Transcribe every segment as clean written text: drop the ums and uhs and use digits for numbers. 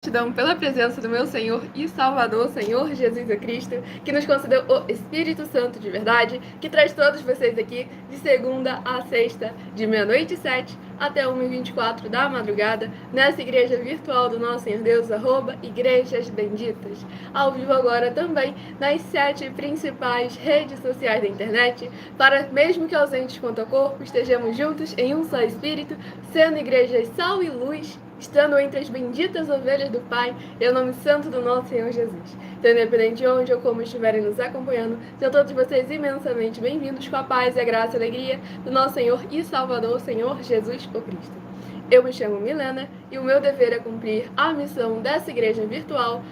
Gratidão pela presença do meu Senhor e Salvador, Senhor Jesus Cristo, que nos concedeu o Espírito Santo de verdade, que traz todos vocês aqui de segunda a sexta, de 00h07 até 1h24 da madrugada, nessa igreja virtual do nosso Senhor Deus, @Igrejas Benditas. Ao vivo agora também nas 7 principais redes sociais da internet, para, mesmo que ausentes quanto ao corpo, estejamos juntos em um só Espírito, sendo igrejas sal e luz, estando entre as benditas ovelhas do Pai, em nome santo do nosso Senhor Jesus. Então, independente de onde ou como estiverem nos acompanhando, sejam todos vocês imensamente bem-vindos com a paz e a graça e a alegria do nosso Senhor e Salvador, Senhor Jesus o Cristo. Eu me chamo Milena e o meu dever é cumprir a missão dessa igreja virtual,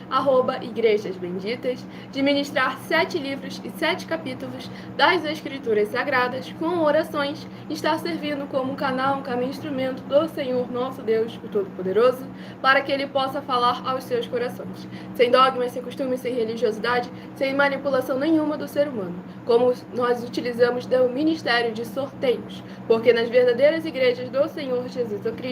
@Igrejas Benditas, de ministrar 7 livros e 7 capítulos das Escrituras Sagradas com orações e estar servindo como um canal, como instrumento do Senhor nosso Deus, o Todo-Poderoso, para que Ele possa falar aos seus corações, sem dogmas, sem costumes, sem religiosidade, sem manipulação nenhuma do ser humano, como nós utilizamos do ministério de sorteios, porque nas verdadeiras igrejas do Senhor Jesus o Cristo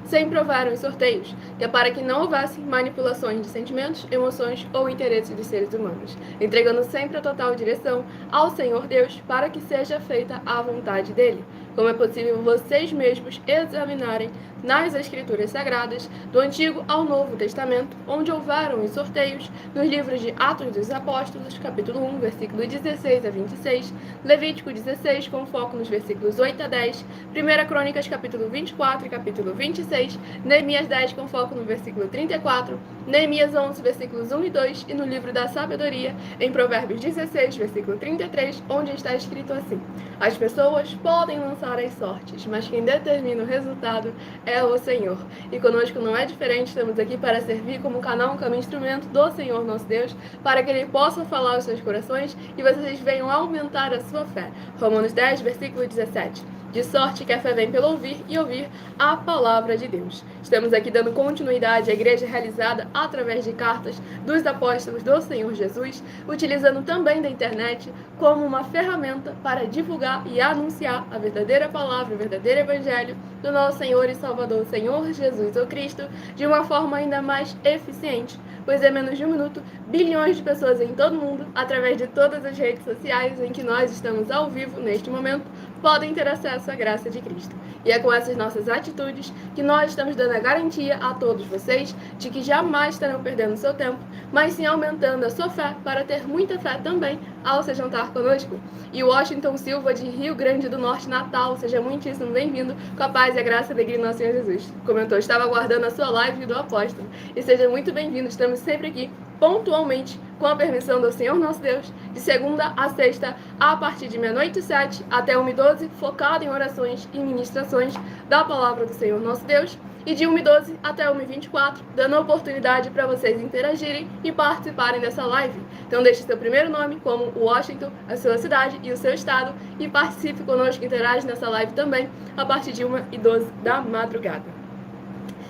sempre houveram os sorteios, que é para que não houvesse manipulações de sentimentos, emoções ou interesses dos seres humanos, entregando sempre a total direção ao Senhor Deus para que seja feita a vontade dele. Como é possível vocês mesmos examinarem nas Escrituras Sagradas, do Antigo ao Novo Testamento, onde houveram os sorteios, nos livros de Atos dos Apóstolos, capítulo 1, versículo 16 a 26, Levítico 16, com foco nos versículos 8 a 10, 1 Crônicas, capítulo 24 e capítulo 26, Neemias 10, com foco no versículo 34, Neemias 11, versículos 1 e 2, e no livro da Sabedoria, em Provérbios 16, versículo 33, onde está escrito assim: as pessoas podem lançar as sortes, mas quem determina o resultado é o Senhor. E conosco não é diferente, estamos aqui para servir como canal, como instrumento do Senhor nosso Deus, para que Ele possa falar aos seus corações e vocês venham aumentar a sua fé. Romanos 10, versículo 17. De sorte que a fé vem pelo ouvir e ouvir a palavra de Deus. Estamos aqui dando continuidade à igreja realizada através de cartas dos apóstolos do Senhor Jesus, utilizando também da internet como uma ferramenta para divulgar e anunciar a verdadeira palavra, o verdadeiro evangelho do nosso Senhor e Salvador, Senhor Jesus o Cristo, de uma forma ainda mais eficiente, pois em menos de um minuto, bilhões de pessoas em todo o mundo, através de todas as redes sociais em que nós estamos ao vivo neste momento, podem ter acesso à graça de Cristo. E é com essas nossas atitudes que nós estamos dando a garantia a todos vocês de que jamais estarão perdendo seu tempo, mas sim aumentando a sua fé para ter muita fé também ao se juntar conosco. E o Washington Silva, de Rio Grande do Norte, Natal, seja muitíssimo bem-vindo, com a paz e a graça e a alegria do nosso Senhor Jesus. Comentou: estava aguardando a sua live do apóstolo. E seja muito bem-vindo, estamos sempre aqui, pontualmente, com a permissão do Senhor nosso Deus, de segunda a sexta, a partir de 00h07 até 1h12, focado em orações e ministrações da palavra do Senhor nosso Deus, e de 1h12 até 1h24, dando a oportunidade para vocês interagirem e participarem dessa live. Então deixe seu primeiro nome, como Washington, a sua cidade e o seu estado, e participe conosco, interage nessa live também, a partir de 1h12 da madrugada.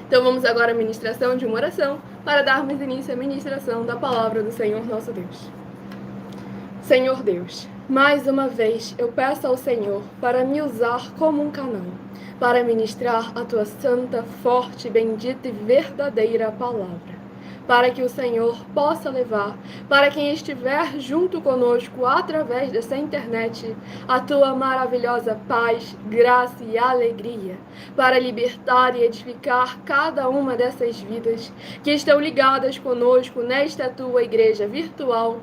Então vamos agora à ministração de uma oração, para darmos início à ministração da palavra do Senhor nosso Deus. Senhor Deus, mais uma vez eu peço ao Senhor para me usar como um canal, para ministrar a tua santa, forte, bendita e verdadeira palavra, para que o Senhor possa levar para quem estiver junto conosco através dessa internet a tua maravilhosa paz, graça e alegria, para libertar e edificar cada uma dessas vidas que estão ligadas conosco nesta tua igreja virtual,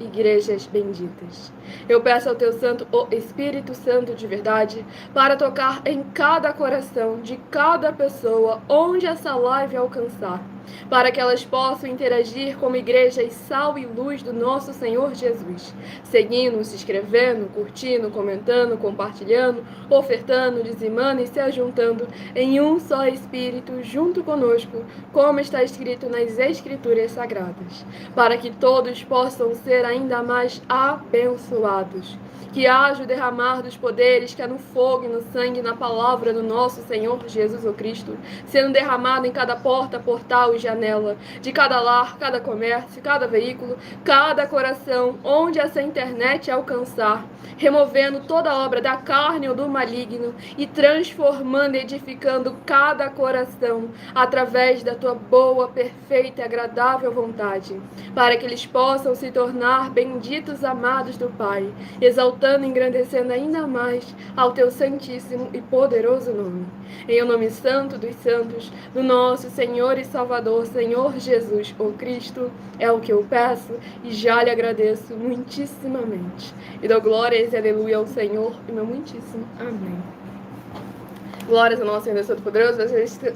@Igrejas Benditas. Eu peço ao teu santo, o Espírito Santo de verdade, para tocar em cada coração de cada pessoa onde essa live alcançar, para que elas possam interagir como igrejas sal e luz do nosso Senhor Jesus, seguindo, se inscrevendo, curtindo, comentando, compartilhando, ofertando, dizimando e se ajuntando em um só Espírito junto conosco, como está escrito nas Escrituras Sagradas, para que todos possam ser ainda mais abençoados. Que haja o derramar dos poderes que é no fogo e no sangue, na palavra do nosso Senhor Jesus o Cristo, sendo derramado em cada porta, portal e janela, janela de cada lar, cada comércio, cada veículo, cada coração, onde essa internet alcançar, removendo toda obra da carne ou do maligno e transformando e edificando cada coração através da tua boa, perfeita e agradável vontade, para que eles possam se tornar benditos amados do Pai, exaltando e engrandecendo ainda mais ao teu santíssimo e poderoso nome. Em o nome santo dos santos, do nosso Senhor e Salvador, Senhor Jesus, o Cristo, é o que eu peço e já lhe agradeço muitíssimamente. E dou glórias e aleluia ao Senhor e meu muitíssimo amém. Glórias ao nosso Senhor Deus Todo-Poderoso,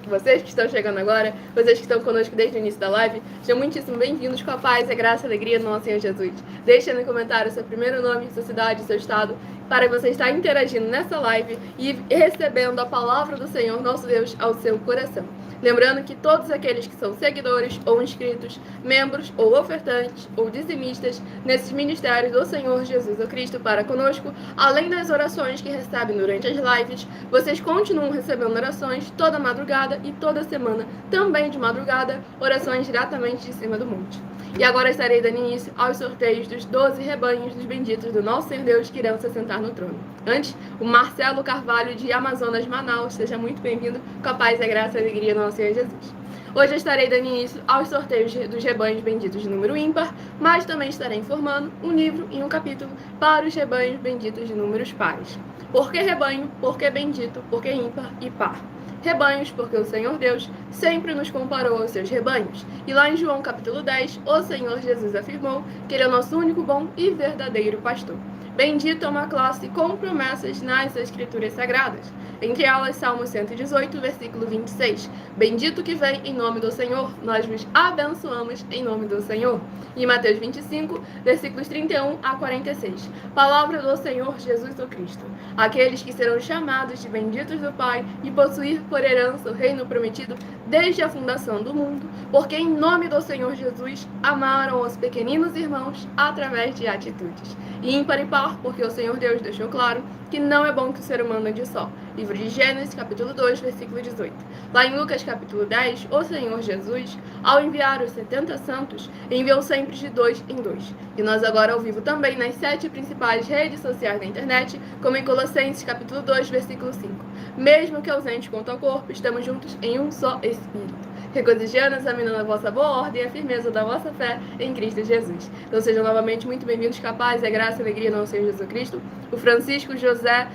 vocês que estão chegando agora, vocês que estão conosco desde o início da live, sejam muitíssimo bem-vindos com a paz, a graça e a alegria do nosso Senhor Jesus. Deixem no comentário seu primeiro nome, sua cidade, seu estado, para você estar interagindo nessa live e recebendo a palavra do Senhor, nosso Deus, ao seu coração. Lembrando que todos aqueles que são seguidores ou inscritos, membros ou ofertantes ou dizimistas nesses ministérios do Senhor Jesus o Cristo para conosco, além das orações que recebem durante as lives, vocês continuam recebendo orações toda madrugada e toda semana, também de madrugada, orações diretamente de cima do monte. E agora estarei dando início aos sorteios dos 12 rebanhos dos benditos do nosso Senhor Deus que irão se assentar no trono. Antes, o Marcelo Carvalho de Amazonas, Manaus, seja muito bem-vindo, com a paz, a graça e a alegria do nosso Senhor Jesus. Hoje eu estarei dando início aos sorteios dos rebanhos benditos de número ímpar, mas também estarei informando um livro e um capítulo para os rebanhos benditos de números pares. Por que rebanho? Por que bendito? Por que ímpar e par? Rebanhos, porque o Senhor Deus sempre nos comparou aos seus rebanhos. E lá em João capítulo 10, o Senhor Jesus afirmou que Ele é o nosso único bom e verdadeiro pastor. Bendito é uma classe com promessas nas Escrituras Sagradas. Entre elas, Salmo 118, versículo 26. Bendito que vem em nome do Senhor, nós vos abençoamos em nome do Senhor. E Mateus 25, versículos 31 a 46. Palavra do Senhor Jesus o Cristo. Aqueles que serão chamados de benditos do Pai e possuir por herança o reino prometido desde a fundação do mundo, porque em nome do Senhor Jesus amaram os pequeninos irmãos através de atitudes. E ímpar e par, porque o Senhor Deus deixou claro que não é bom que o ser humano ande só. Livro de Gênesis, capítulo 2, versículo 18. Lá em Lucas, capítulo 10, o Senhor Jesus, ao enviar os 70 santos, enviou sempre de 2 em 2. E nós agora ao vivo também nas 7 principais redes sociais da internet, como em Colossenses, capítulo 2, versículo 5. Mesmo que ausente quanto ao corpo, estamos juntos em um só Espírito, regozijando, examinando a vossa boa ordem e a firmeza da vossa fé em Cristo Jesus. Então sejam novamente muito bem-vindos, capazes, a graça e a alegria do nosso Senhor Jesus Cristo. O Francisco José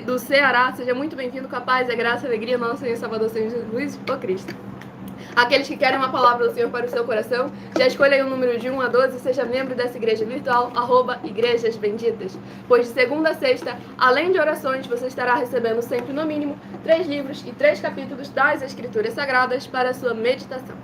do Ceará, seja muito bem-vindo, capaz, a graça e a alegria do nosso Senhor e Salvador Senhor Jesus o Cristo. Aqueles que querem uma palavra do Senhor para o seu coração, já escolha aí um número de 1 a 12 e seja membro dessa igreja virtual, @Igrejas Benditas. Pois de segunda a sexta, além de orações, você estará recebendo sempre, no mínimo, 3 livros e 3 capítulos das Escrituras Sagradas para a sua meditação.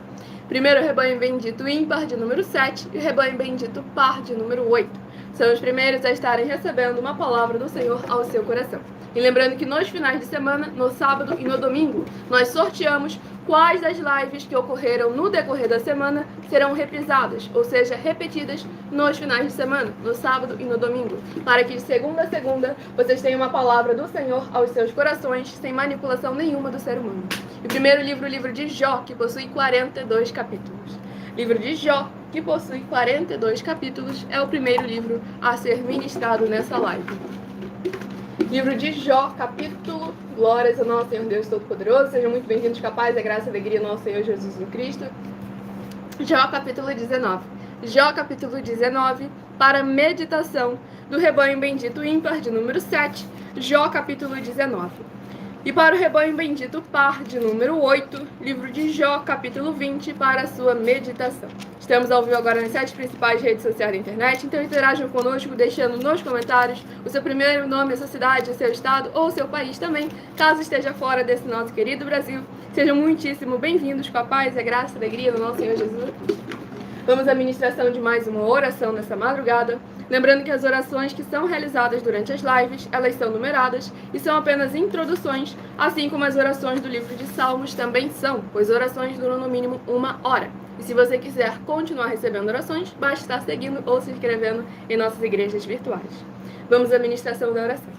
Primeiro, o rebanho bendito ímpar, de número 7, e o rebanho bendito par, de número 8. São os primeiros a estarem recebendo uma palavra do Senhor ao seu coração. E lembrando que nos finais de semana, no sábado e no domingo, nós sorteamos quais das lives que ocorreram no decorrer da semana serão reprisadas, ou seja, repetidas nos finais de semana, no sábado e no domingo, para que de segunda a segunda vocês tenham uma palavra do Senhor aos seus corações, sem manipulação nenhuma do ser humano. E o primeiro livro, o livro de Jó, que possui 42 capítulos. Livro de Jó, que possui 42 capítulos, é o primeiro livro a ser ministrado nessa live. Livro de Jó, capítulo, glórias ao nosso Senhor Deus Todo-Poderoso, sejam muito bem-vindos, capazes, a graça e a alegria do nosso Senhor Jesus Cristo. Jó, capítulo 19. Jó, capítulo 19, para meditação do rebanho bendito ímpar, de número 7. Jó, capítulo 19. E para o rebanho bendito par, de número 8, livro de Jó, capítulo 20, para a sua meditação. Estamos ao vivo agora nas 7 principais redes sociais da internet, então interajam conosco, deixando nos comentários o seu primeiro nome, a sua cidade, o seu estado ou o seu país também, caso esteja fora desse nosso querido Brasil. Sejam muitíssimo bem-vindos, com a paz, a graça e a alegria do nosso Senhor Jesus. Vamos à ministração de mais uma oração nessa madrugada. Lembrando que as orações que são realizadas durante as lives, elas são numeradas e são apenas introduções, assim como as orações do livro de Salmos também são, pois orações duram no mínimo 1 hora. E se você quiser continuar recebendo orações, basta estar seguindo ou se inscrevendo em nossas igrejas virtuais. Vamos à ministração da oração.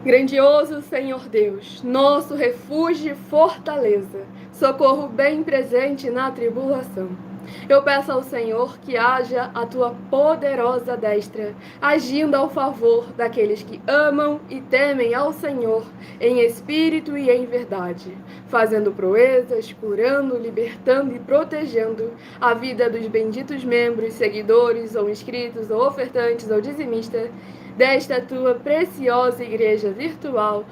Grandioso Senhor Deus, nosso refúgio e fortaleza, socorro bem presente na tribulação. Eu peço ao Senhor que haja a tua poderosa destra, agindo ao favor daqueles que amam e temem ao Senhor, em espírito e em verdade, fazendo proezas, curando, libertando e protegendo a vida dos benditos membros, seguidores, ou inscritos, ou ofertantes, ou dizimistas, desta tua preciosa igreja virtual,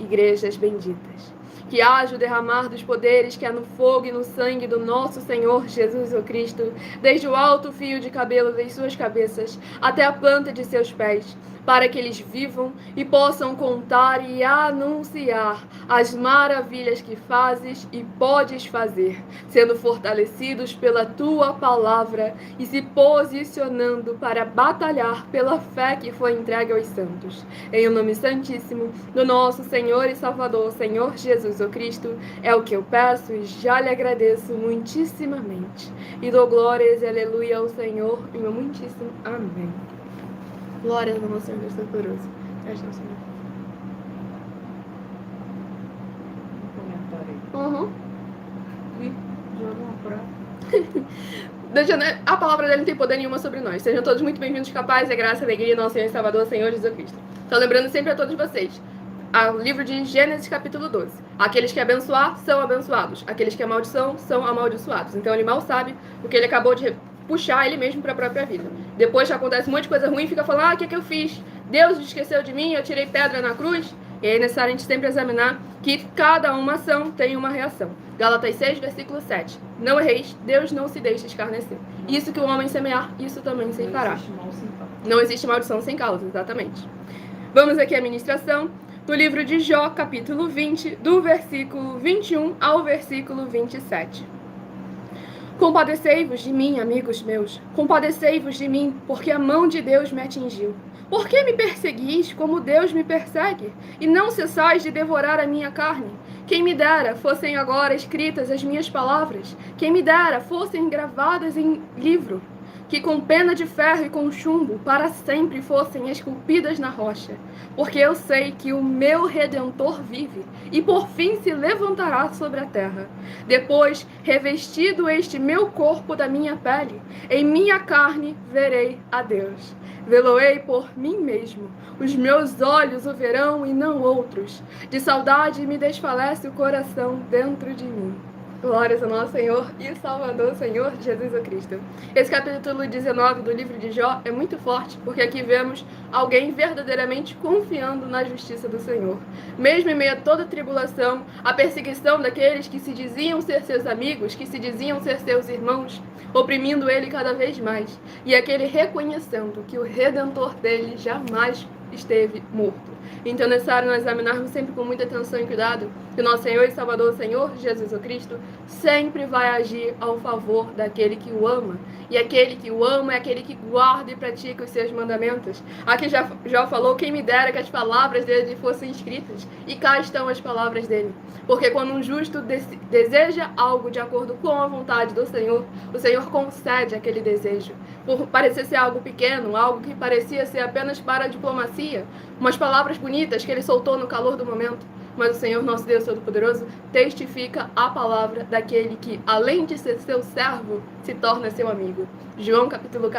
@igrejas benditas. Que haja o derramar dos poderes que há no fogo e no sangue do nosso Senhor Jesus o Cristo, desde o alto fio de cabelo das suas cabeças até a planta de seus pés, para que eles vivam e possam contar e anunciar as maravilhas que fazes e podes fazer, sendo fortalecidos pela tua palavra e se posicionando para batalhar pela fé que foi entregue aos santos. Em o nome santíssimo do nosso Senhor e Salvador, Senhor Jesus o Cristo, é o que eu peço e já lhe agradeço muitíssimamente. E dou glórias e aleluia ao Senhor, e meu muitíssimo amém. Glórias ao nosso Senhor Deus Todo-Poderoso. Senhor. Uhum. A palavra dele não tem poder nenhuma sobre nós. Sejam todos muito bem-vindos, capazes, a graça, a alegria, nosso Senhor e Salvador, Senhor Jesus Cristo. Então, lembrando sempre a todos vocês, o livro de Gênesis, capítulo 12. Aqueles que abençoar são abençoados. Aqueles que amaldiçoam são amaldiçoados. Então, ele mal sabe o que ele acabou de puxar ele mesmo para a própria vida. Depois que acontece um monte de coisa ruim, fica falando, o que eu fiz? Deus esqueceu de mim, eu tirei pedra na cruz. E aí é necessário a gente sempre examinar que cada uma ação tem uma reação. Gálatas 6, versículo 7. Não erreis, Deus não se deixa escarnecer. Isso que o homem semear, isso também se fará. Não existe maldição sem causa, exatamente. Vamos aqui à ministração do livro de Jó, capítulo 20, do versículo 21 ao versículo 27. Compadecei-vos de mim, amigos meus, compadecei-vos de mim, porque a mão de Deus me atingiu. Por que me perseguis como Deus me persegue? E não cessais de devorar a minha carne? Quem me dera fossem agora escritas as minhas palavras, quem me dera fossem gravadas em livro, que com pena de ferro e com chumbo para sempre fossem esculpidas na rocha. Porque eu sei que o meu Redentor vive, e por fim se levantará sobre a terra. Depois, revestido este meu corpo da minha pele, em minha carne verei a Deus. Veloei por mim mesmo, os meus olhos o verão e não outros. De saudade me desfalece o coração dentro de mim. Glórias ao nosso Senhor e Salvador, Senhor Jesus o Cristo. Esse capítulo 19 do livro de Jó é muito forte, porque aqui vemos alguém verdadeiramente confiando na justiça do Senhor. Mesmo em meio a toda a tribulação, a perseguição daqueles que se diziam ser seus amigos, que se diziam ser seus irmãos, oprimindo ele cada vez mais, e aquele reconhecendo que o Redentor dele jamais esteve morto. Então é necessário nós examinarmos sempre com muita atenção e cuidado que o nosso Senhor e Salvador, Senhor Jesus o Cristo, sempre vai agir ao favor daquele que o ama. E aquele que o ama é aquele que guarda e pratica os seus mandamentos. Aqui já falou, quem me dera que as palavras dele fossem escritas. E cá estão as palavras dele. Porque quando um justo deseja algo de acordo com a vontade do Senhor, o Senhor concede aquele desejo. Por parecer ser algo pequeno, algo que parecia ser apenas para a diplomacia, umas palavras bonitas que ele soltou no calor do momento. Mas o Senhor, nosso Deus Todo-Poderoso, testifica a palavra daquele que, além de ser seu servo, se torna seu amigo. João capítulo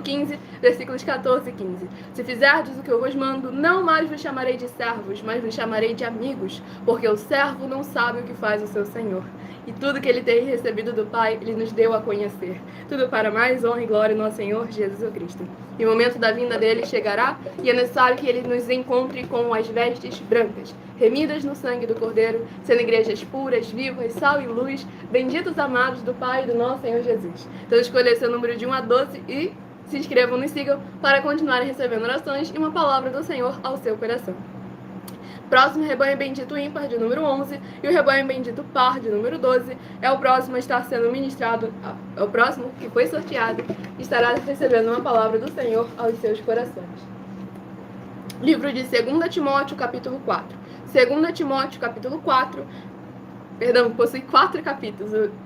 15, versículos 14 e 15. Se fizerdes o que eu vos mando, não mais vos chamarei de servos, mas vos chamarei de amigos, porque o servo não sabe o que faz o seu Senhor. E tudo que ele tem recebido do Pai, ele nos deu a conhecer. Tudo para mais honra e glória no nosso Senhor Jesus Cristo. E o momento da vinda dele chegará, e é necessário que ele nos encontre com as vestes brancas, remidas no sangue do Cordeiro, sendo igrejas puras, vivas, sal e luz, benditos amados do Pai e do nosso Senhor Jesus. Então escolha seu número de 1 a 12 e se inscrevam, nos sigam para continuarem recebendo orações e uma palavra do Senhor ao seu coração. Próximo rebanho bendito ímpar, de número 11, e o rebanho bendito par, de número 12, é o próximo a estar sendo ministrado, é o próximo que foi sorteado, estará recebendo uma palavra do Senhor aos seus corações. Livro de 2 Timóteo, capítulo 4. 2 Timóteo, capítulo 4, possui 4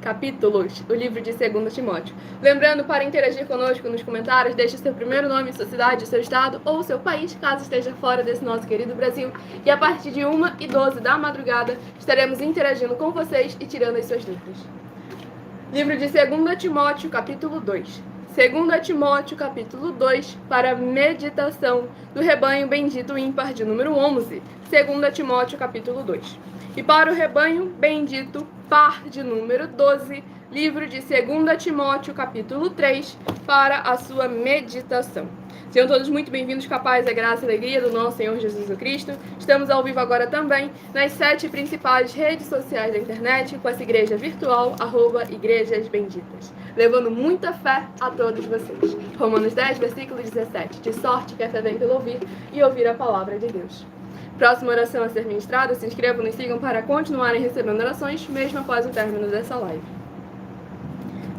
capítulos, o livro de 2 Timóteo. Lembrando, para interagir conosco nos comentários, deixe seu primeiro nome, sua cidade, seu estado ou seu país, caso esteja fora desse nosso querido Brasil. E a partir de 1h12 da madrugada, estaremos interagindo com vocês e tirando as suas dúvidas. Livro de 2 Timóteo, capítulo 2. 2 Timóteo, capítulo 2, para meditação do rebanho bendito ímpar de número 11. 2 Timóteo, capítulo 2. E para o rebanho bendito par de número 12, livro de 2 Timóteo, capítulo 3, para a sua meditação. Sejam todos muito bem-vindos com a paz, a graça e a alegria do nosso Senhor Jesus Cristo. Estamos ao vivo agora também nas 7 principais redes sociais da internet, com essa igreja virtual, @Igrejas Benditas, levando muita fé a todos vocês. Romanos 10, versículo 17. De sorte que a fé vem pelo ouvir e ouvir a palavra de Deus. Próxima oração a ser ministrada, se inscrevam e nos sigam para continuarem recebendo orações, mesmo após o término dessa live.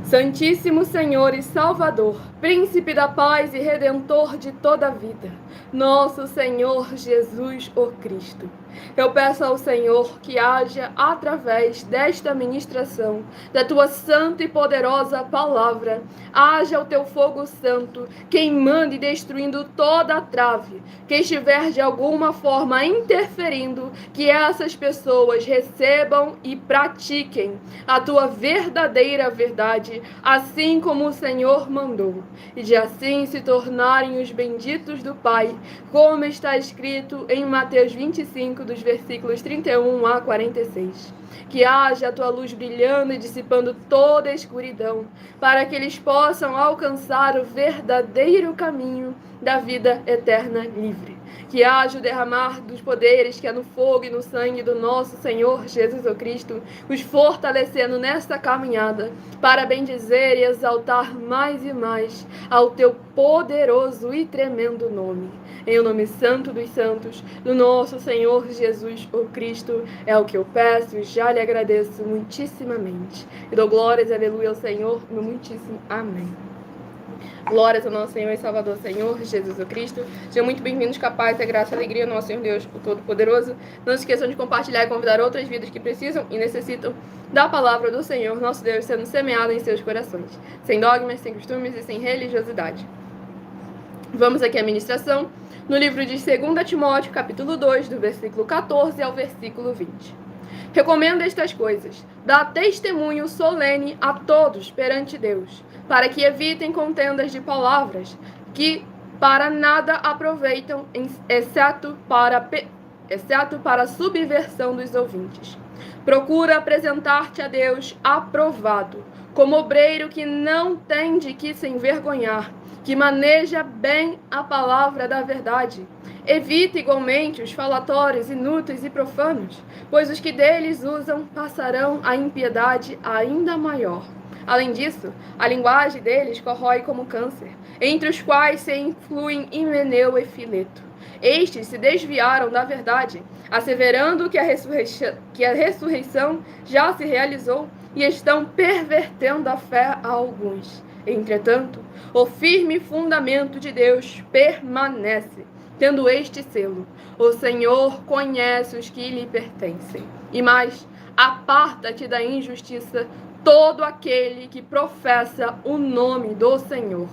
Santíssimo Senhor e Salvador, Príncipe da paz e Redentor de toda a vida, nosso Senhor Jesus, o Cristo. Eu peço ao Senhor que haja, através desta ministração, da tua santa e poderosa palavra, haja o teu fogo santo, queimando e destruindo toda a trave, que estiver de alguma forma interferindo, que essas pessoas recebam e pratiquem a tua verdadeira verdade, assim como o Senhor mandou, e de assim se tornarem os benditos do Pai, como está escrito em Mateus 25, dos versículos 31 a 46. Que haja a tua luz brilhando e dissipando toda a escuridão, para que eles possam alcançar o verdadeiro caminho da vida eterna livre. Que haja o derramar dos poderes que é no fogo e no sangue do nosso Senhor Jesus Cristo, os fortalecendo nesta caminhada, para bendizer e exaltar mais e mais ao teu poderoso e tremendo nome. Em o nome santo dos santos, do nosso Senhor Jesus o Cristo, é o que eu peço e já lhe agradeço muitíssimamente. E dou glórias e aleluia ao Senhor, meu muitíssimo amém. Glórias ao nosso Senhor e Salvador, Senhor Jesus o Cristo. Sejam muito bem-vindos com a paz, a graça e a alegria, nosso Senhor Deus, o Todo-Poderoso. Não se esqueçam de compartilhar e convidar outras vidas que precisam e necessitam da palavra do Senhor, nosso Deus, sendo semeada em seus corações, sem dogmas, sem costumes e sem religiosidade. Vamos aqui à ministração, no livro de 2 Timóteo, capítulo 2, do versículo 14 ao versículo 20. Recomendo estas coisas, dá testemunho solene a todos perante Deus, para que evitem contendas de palavras, que para nada aproveitam, exceto para a subversão dos ouvintes. Procura apresentar-te a Deus aprovado, como obreiro que não tem de que se envergonhar, que maneja bem a palavra da verdade. Evita igualmente os falatórios inúteis e profanos, pois os que deles usam passarão a impiedade ainda maior. Além disso, a linguagem deles corrói como câncer, entre os quais se incluem Himeneu e Fileto. Estes se desviaram da verdade, asseverando que a ressurreição já se realizou, e estão pervertendo a fé a alguns. Entretanto, o firme fundamento de Deus permanece, tendo este selo: o Senhor conhece os que lhe pertencem. E mais, aparta-te da injustiça todo aquele que professa o nome do Senhor.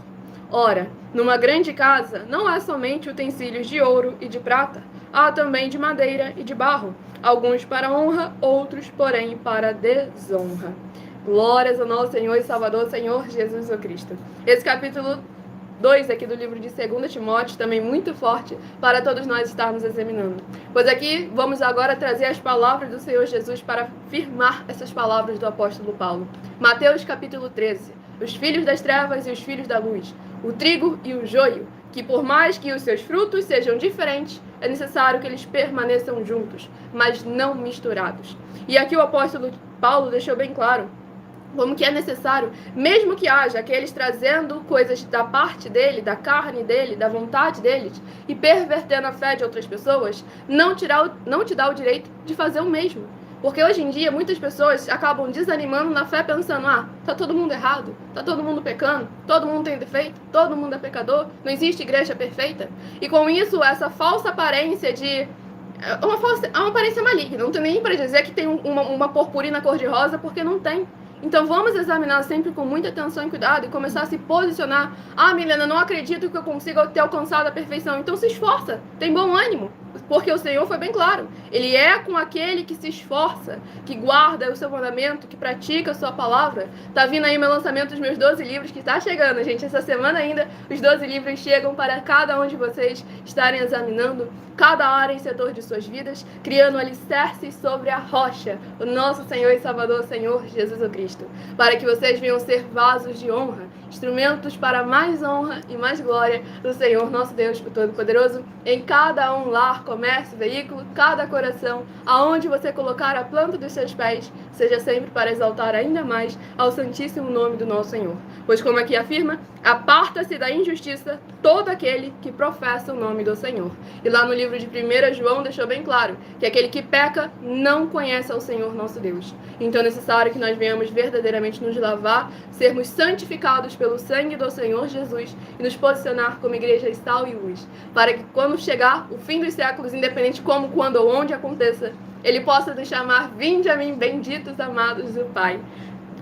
Ora, numa grande casa não há somente utensílios de ouro e de prata, há também de madeira e de barro, alguns para honra, outros, porém, para desonra. Glórias ao nosso Senhor e Salvador, Senhor Jesus Cristo. Esse capítulo 2 aqui do livro de 2 Timóteo, também muito forte para todos nós estarmos examinando. Pois aqui vamos agora trazer as palavras do Senhor Jesus para firmar essas palavras do apóstolo Paulo. Mateus capítulo 13. Os filhos das trevas e os filhos da luz, o trigo e o joio, que por mais que os seus frutos sejam diferentes, é necessário que eles permaneçam juntos, mas não misturados. E aqui o apóstolo Paulo deixou bem claro como que é necessário, mesmo que haja aqueles trazendo coisas da parte dele, da carne dele, da vontade deles, e pervertendo a fé de outras pessoas, não te dá o direito de fazer o mesmo. Porque hoje em dia muitas pessoas acabam desanimando na fé pensando, tá todo mundo errado, tá todo mundo pecando, todo mundo tem defeito, todo mundo é pecador, não existe igreja perfeita. E com isso, essa falsa aparência de é uma aparência maligna. Não tem nem para dizer que tem uma purpurina cor-de-rosa, porque não tem. Então vamos examinar sempre com muita atenção e cuidado e começar a se posicionar. Ah, Milena, não acredito que eu consiga ter alcançado a perfeição. Então se esforça, tem bom ânimo, porque o Senhor foi bem claro. Ele é com aquele que se esforça, que guarda o seu mandamento, que pratica a sua palavra. Tá vindo aí meu lançamento dos meus 12 livros, que tá chegando, gente. Essa semana ainda os 12 livros chegam para cada um de vocês estarem examinando cada área e setor de suas vidas, criando alicerces sobre a rocha, o nosso Senhor e Salvador, Senhor Jesus Cristo, para que vocês venham ser vasos de honra, instrumentos para mais honra e mais glória do Senhor, nosso Deus, o Todo-Poderoso, em cada um lar, comércio, veículo, cada coração, aonde você colocar a planta dos seus pés, seja sempre para exaltar ainda mais ao santíssimo nome do nosso Senhor. Pois como aqui afirma, aparta-se da injustiça todo aquele que professa o nome do Senhor. E lá no livro de 1 João deixou bem claro que aquele que peca não conhece ao Senhor nosso Deus. Então é necessário que nós venhamos verdadeiramente nos lavar, sermos santificados pelo sangue do Senhor Jesus e nos posicionar como igreja de sal e luz, para que quando chegar o fim dos séculos, independente como, quando ou onde aconteça, Ele possa nos chamar: vinde a mim, benditos, amados do Pai.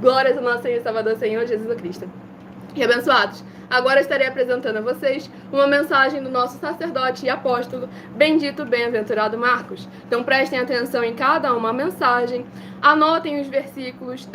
Glórias ao nosso Senhor e Salvador, Senhor Jesus Cristo. E abençoados, agora estarei apresentando a vocês uma mensagem do nosso sacerdote e apóstolo, bendito, bem-aventurado Marcos. Então prestem atenção em cada uma mensagem, anotem os versículos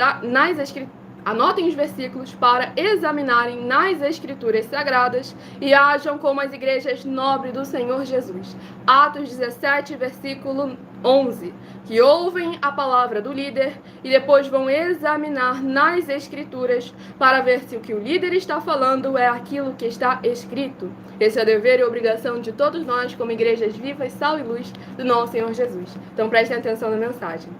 Anotem os versículos para examinarem nas Escrituras Sagradas e ajam como as igrejas nobres do Senhor Jesus. Atos 17, versículo 11, que ouvem a palavra do líder e depois vão examinar nas Escrituras para ver se o que o líder está falando é aquilo que está escrito. Esse é o dever e obrigação de todos nós como igrejas vivas, sal e luz do nosso Senhor Jesus. Então prestem atenção na mensagem.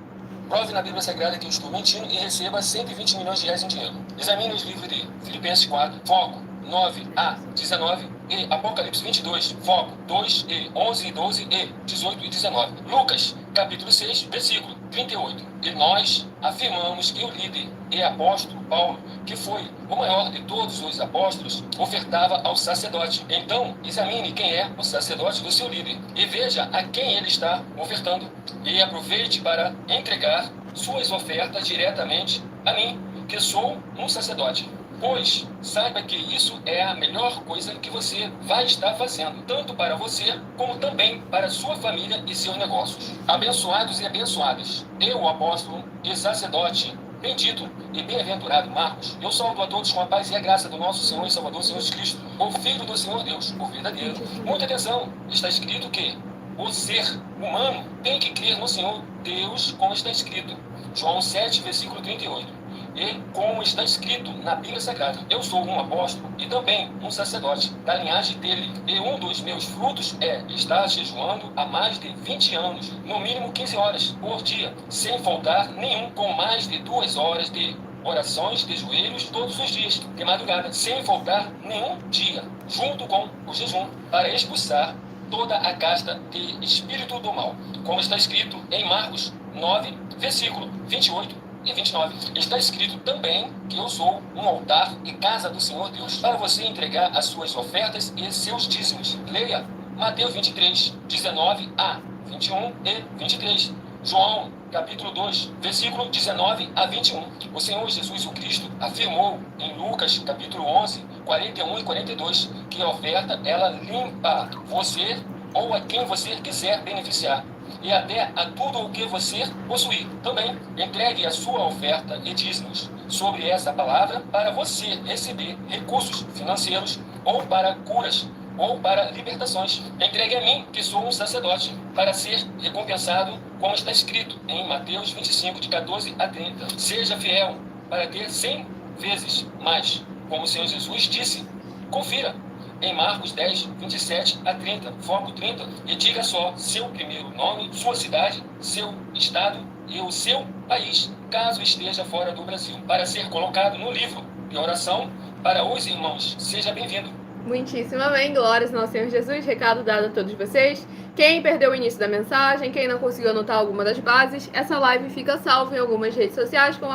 Prove na Bíblia Sagrada que eu estou mentindo e receba 120 milhões de reais em dinheiro. Examine os livros de Filipenses 4, foco 9 a 19 e Apocalipse 22, foco 2 e 11 e 12 e 18 e 19. Lucas, capítulo 6, versículo 38. E nós afirmamos que o líder e apóstolo Paulo, que foi o maior de todos os apóstolos, ofertava ao sacerdote. Então, examine quem é o sacerdote do seu líder e veja a quem ele está ofertando. E aproveite para entregar suas ofertas diretamente a mim, que sou um sacerdote. Pois saiba que isso é a melhor coisa que você vai estar fazendo, tanto para você, como também para sua família e seus negócios. Abençoados e abençoadas, eu, o apóstolo e sacerdote, bendito e bem-aventurado Marcos, eu saúdo a todos com a paz e a graça do nosso Senhor e Salvador Jesus Cristo, o Filho do Senhor Deus, o verdadeiro. Muita atenção, está escrito que o ser humano tem que crer no Senhor Deus, como está escrito. João 7, versículo 38. E como está escrito na Bíblia Sagrada, eu sou um apóstolo e também um sacerdote da linhagem dele. E um dos meus frutos é estar jejuando há mais de 20 anos, no mínimo 15 horas por dia, sem faltar nenhum, com mais de 2 horas de orações de joelhos todos os dias, de madrugada, sem faltar nenhum dia, junto com o jejum, para expulsar toda a casta de espírito do mal, como está escrito em Marcos 9, versículo 28 e 29. Está escrito também que eu sou um altar e casa do Senhor Deus, para você entregar as suas ofertas e seus dízimos. Leia Mateus 23, 19 a 21 e 23. João, capítulo 2, versículo 19 a 21. O Senhor Jesus o Cristo afirmou em Lucas, capítulo 11, 41 e 42, que a oferta, ela limpa você ou a quem você quiser beneficiar, e até a tudo o que você possuir. Também entregue a sua oferta e dízimos sobre essa palavra para você receber recursos financeiros ou para curas ou para libertações. Entregue a mim, que sou um sacerdote, para ser recompensado, como está escrito em Mateus 25, de 14 a 30. Seja fiel para ter 100 vezes mais, como o Senhor Jesus disse. Confira em Marcos 10, 27 a 30, foco 30, e diga só seu primeiro nome, sua cidade, seu estado e o seu país, caso esteja fora do Brasil, para ser colocado no livro de oração para os irmãos. Seja bem-vindo. Muitíssimo amém, glórias ao nosso Senhor Jesus, recado dado a todos vocês. Quem perdeu o início da mensagem, quem não conseguiu anotar alguma das bases, essa live fica salva em algumas redes sociais com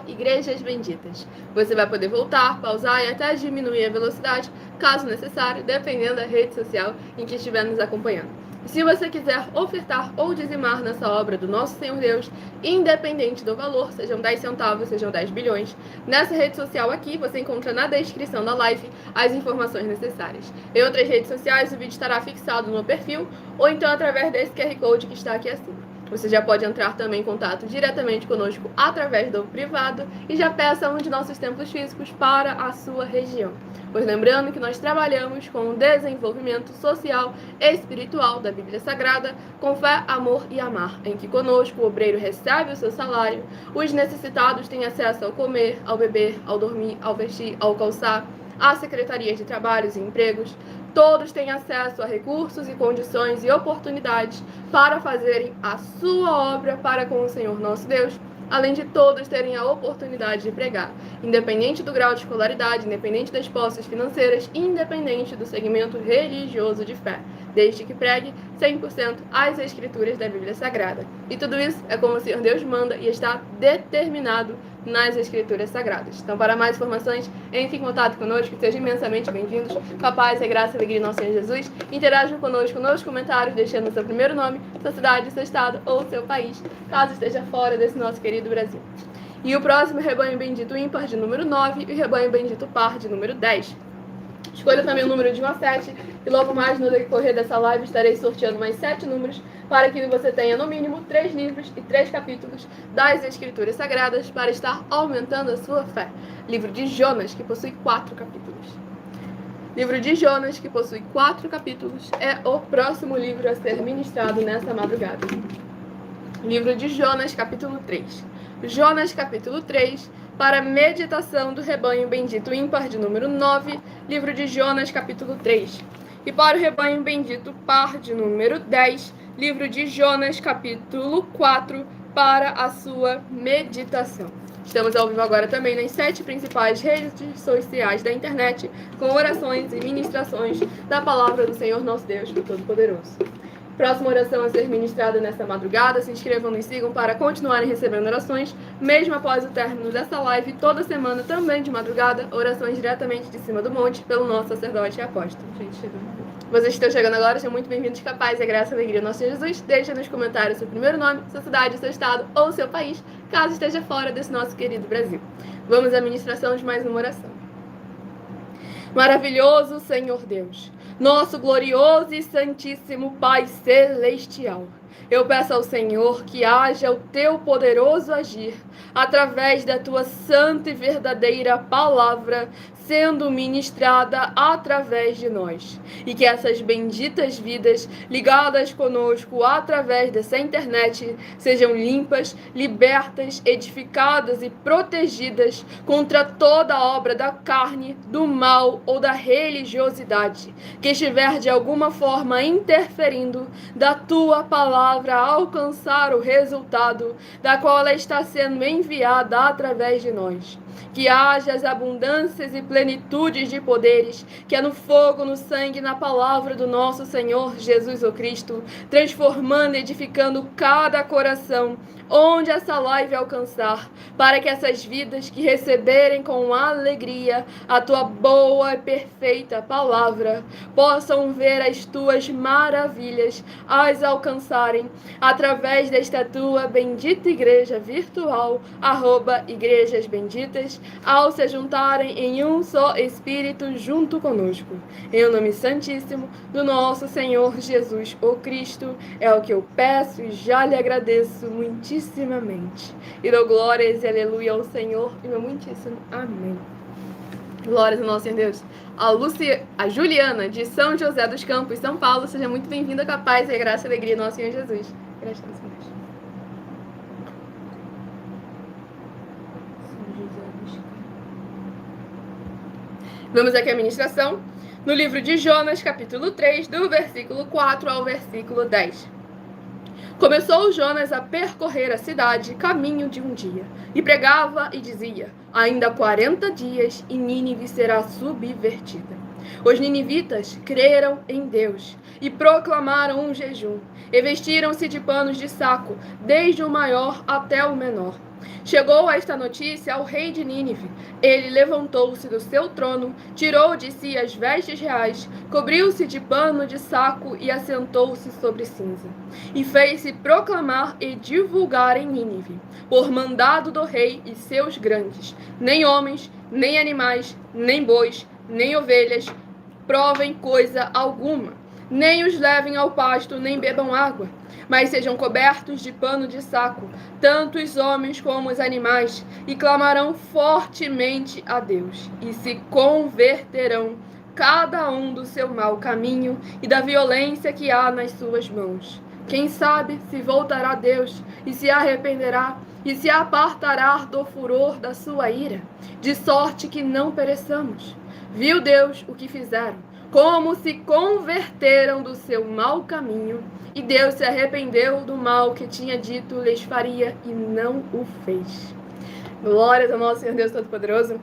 @Igrejas Benditas. Você vai poder voltar, pausar e até diminuir a velocidade, caso necessário, dependendo da rede social em que estiver nos acompanhando. Se você quiser ofertar ou dizimar nessa obra do nosso Senhor Deus, independente do valor, sejam 10 centavos, sejam 10 bilhões, nessa rede social aqui você encontra na descrição da live as informações necessárias. Em outras redes sociais, o vídeo estará fixado no perfil ou então através desse QR Code que está aqui acima. Você já pode entrar também em contato diretamente conosco através do privado e já peça um de nossos templos físicos para a sua região. Pois lembrando que nós trabalhamos com o desenvolvimento social e espiritual da Bíblia Sagrada, com fé, amor e amar, em que conosco o obreiro recebe o seu salário, os necessitados têm acesso ao comer, ao beber, ao dormir, ao vestir, ao calçar, às secretarias de trabalhos e empregos. Todos têm acesso a recursos e condições e oportunidades para fazerem a sua obra para com o Senhor nosso Deus, além de todos terem a oportunidade de pregar, independente do grau de escolaridade, independente das posses financeiras, independente do segmento religioso de fé, desde que pregue 100% as escrituras da Bíblia Sagrada. E tudo isso é como o Senhor Deus manda e está determinado nas Escrituras Sagradas. Então, para mais informações, entre em contato conosco, sejam imensamente bem-vindos. Com a paz, a graça e a alegria do nosso Senhor Jesus. Interajam conosco nos comentários, deixando seu primeiro nome, sua cidade, seu estado ou seu país, caso esteja fora desse nosso querido Brasil. E o próximo rebanho bendito ímpar de número 9 e o rebanho bendito par de número 10. Escolha também o número de 1 a 7 e logo mais no decorrer dessa live estarei sorteando mais 7 números para que você tenha no mínimo 3 livros e 3 capítulos das Escrituras Sagradas para estar aumentando a sua fé. Livro de Jonas, que possui 4 capítulos. Livro de Jonas, que possui 4 capítulos, é o próximo livro a ser ministrado nessa madrugada. Livro de Jonas, capítulo 3. Jonas, capítulo 3, para meditação do rebanho bendito ímpar de número 9, livro de Jonas, capítulo 3. E para o rebanho bendito par de número 10, livro de Jonas, capítulo 4, para a sua meditação. Estamos ao vivo agora também nas 7 principais redes sociais da internet, com orações e ministrações da palavra do Senhor nosso Deus, o Todo-Poderoso. Próxima oração a ser ministrada nesta madrugada, se inscrevam e sigam para continuarem recebendo orações, mesmo após o término dessa live, toda semana também de madrugada, orações diretamente de cima do monte, pelo nosso sacerdote e apóstolo. Vocês que estão chegando agora, sejam muito bem-vindos, com a paz e a graça e a alegria do nosso Senhor Jesus. Deixa nos comentários seu primeiro nome, sua cidade, seu estado ou seu país, caso esteja fora desse nosso querido Brasil. Vamos à ministração de mais uma oração. Maravilhoso Senhor Deus, nosso glorioso e santíssimo Pai Celestial, eu peço ao Senhor que haja o teu poderoso agir através da tua santa e verdadeira palavra sendo ministrada através de nós. E que essas benditas vidas ligadas conosco através dessa internet sejam limpas, libertas, edificadas e protegidas contra toda obra da carne, do mal ou da religiosidade que estiver de alguma forma interferindo da tua palavra a alcançar o resultado da qual ela está sendo enviada através de nós. Que haja as abundâncias e plenitudes de poderes, que é no fogo, no sangue, na palavra do nosso Senhor Jesus o Cristo, transformando e edificando cada coração, onde essa live alcançar, para que essas vidas que receberem com alegria a tua boa e perfeita palavra, possam ver as tuas maravilhas, as alcançarem através desta tua bendita igreja virtual, @igrejas benditas, ao se juntarem em um só Espírito junto conosco. Em o nome santíssimo do nosso Senhor Jesus o Cristo, é o que eu peço e já lhe agradeço muitíssimamente. E dou glórias e aleluia ao Senhor e meu muitíssimo amém. Glórias ao nosso Senhor Deus. A Juliana, de São José dos Campos, São Paulo, seja muito bem-vinda, com a paz e a graça e a alegria do nosso Senhor Jesus. Graças a Deus. Vamos aqui à ministração, no livro de Jonas, capítulo 3, do versículo 4 ao versículo 10. Começou Jonas a percorrer a cidade, caminho de um dia, e pregava e dizia: ainda 40 dias e Nínive será subvertida. Os ninivitas creram em Deus e proclamaram um jejum, e vestiram-se de panos de saco, desde o maior até o menor. Chegou esta notícia ao rei de Nínive. Ele levantou-se do seu trono, tirou de si as vestes reais, cobriu-se de pano de saco e assentou-se sobre cinza. E fez-se proclamar e divulgar em Nínive, por mandado do rei e seus grandes: nem homens, nem animais, nem bois, nem ovelhas provem coisa alguma, nem os levem ao pasto, nem bebam água, mas sejam cobertos de pano de saco, tanto os homens como os animais, e clamarão fortemente a Deus, e se converterão, cada um do seu mau caminho e da violência que há nas suas mãos. Quem sabe se voltará a Deus, e se arrependerá, e se apartará do furor da sua ira, de sorte que não pereçamos. Viu Deus o que fizeram, como se converteram do seu mau caminho, e Deus se arrependeu do mal que tinha dito lhes faria, e não o fez. Glórias ao nosso Senhor Deus Todo-Poderoso.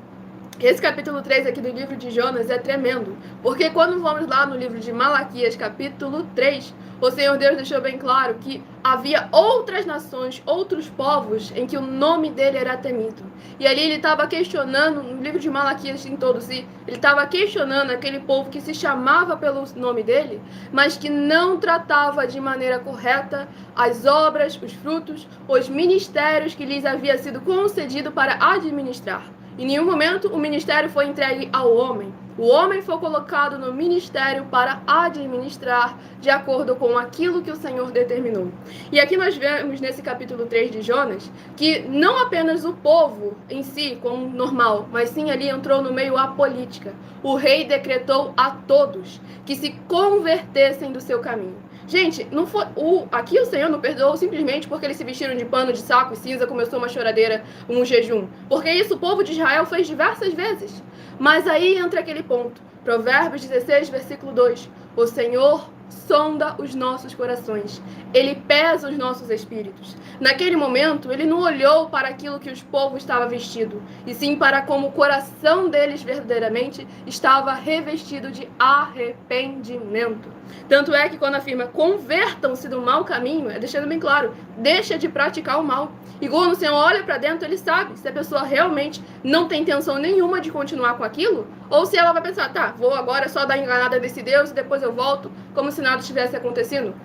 Esse capítulo 3 aqui do livro de Jonas é tremendo, porque quando vamos lá no livro de Malaquias, capítulo 3, o Senhor Deus deixou bem claro que havia outras nações, outros povos em que o nome dele era temido. E ali ele estava questionando, no livro de Malaquias em todo si, ele estava questionando aquele povo que se chamava pelo nome dele, mas que não tratava de maneira correta as obras, os frutos, os ministérios que lhes havia sido concedido para administrar. Em nenhum momento o ministério foi entregue ao homem. O homem foi colocado no ministério para administrar de acordo com aquilo que o Senhor determinou. E aqui nós vemos nesse capítulo 3 de Jonas que não apenas o povo em si, como normal, mas sim ali entrou no meio a política. O rei decretou a todos que se convertessem do seu caminho. Gente, não foi aqui o Senhor não perdoou simplesmente porque eles se vestiram de pano de saco e cinza, começou uma choradeira, um jejum. Porque isso o povo de Israel fez diversas vezes. Mas aí entra aquele ponto. Provérbios 16, versículo 2. O Senhor sonda os nossos corações. Ele pesa os nossos espíritos. Naquele momento, ele não olhou para aquilo que os povos estavam vestidos, e sim para como o coração deles verdadeiramente estava revestido de arrependimento. Tanto é que quando afirma convertam-se do mau caminho, é deixando bem claro, deixa de praticar o mal. E quando o Senhor olha para dentro, ele sabe se a pessoa realmente não tem intenção nenhuma de continuar com aquilo, ou se ela vai pensar, tá, vou agora só dar enganada desse Deus e depois eu volto, como se nada estivesse acontecendo.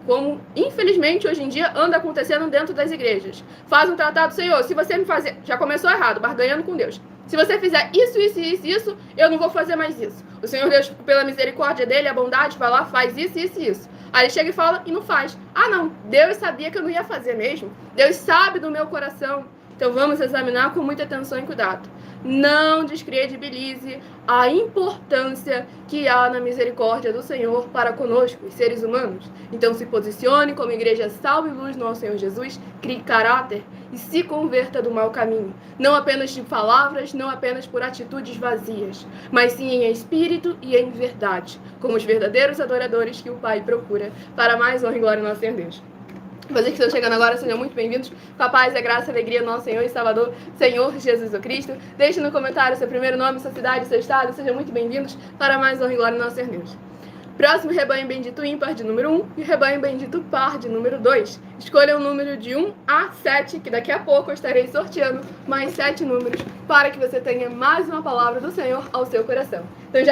Como infelizmente hoje em dia anda acontecendo dentro das igrejas. Faz um tratado, Senhor, se você me fazer, já começou errado, barganhando com Deus. Se você fizer isso, eu não vou fazer mais isso. O Senhor Deus, pela misericórdia dele, a bondade, vai lá, faz isso. Aí ele chega e fala e não faz. Ah, não, Deus sabia que eu não ia fazer mesmo. Deus sabe do meu coração. Então vamos examinar com muita atenção e cuidado. Não descredibilize a importância que há na misericórdia do Senhor para conosco, os seres humanos. Então se posicione como igreja sal e luz no nosso Senhor Jesus, crie caráter e se converta do mau caminho. Não apenas de palavras, não apenas por atitudes vazias, mas sim em espírito e em verdade, como os verdadeiros adoradores que o Pai procura, para mais honra e glória no nosso Senhor Deus. Vocês que estão chegando agora, sejam muito bem-vindos. Com a paz, a graça e a alegria do nosso Senhor e Salvador, Senhor Jesus Cristo. Deixe no comentário seu primeiro nome, sua cidade, seu estado. Sejam muito bem-vindos para mais honra e glória do nosso Senhor Deus. Próximo rebanho bendito ímpar de número 1 e rebanho bendito par de número 2. Escolha o número de 1 a 7, que daqui a pouco eu estarei sorteando mais 7 números para que você tenha mais uma palavra do Senhor ao seu coração. Então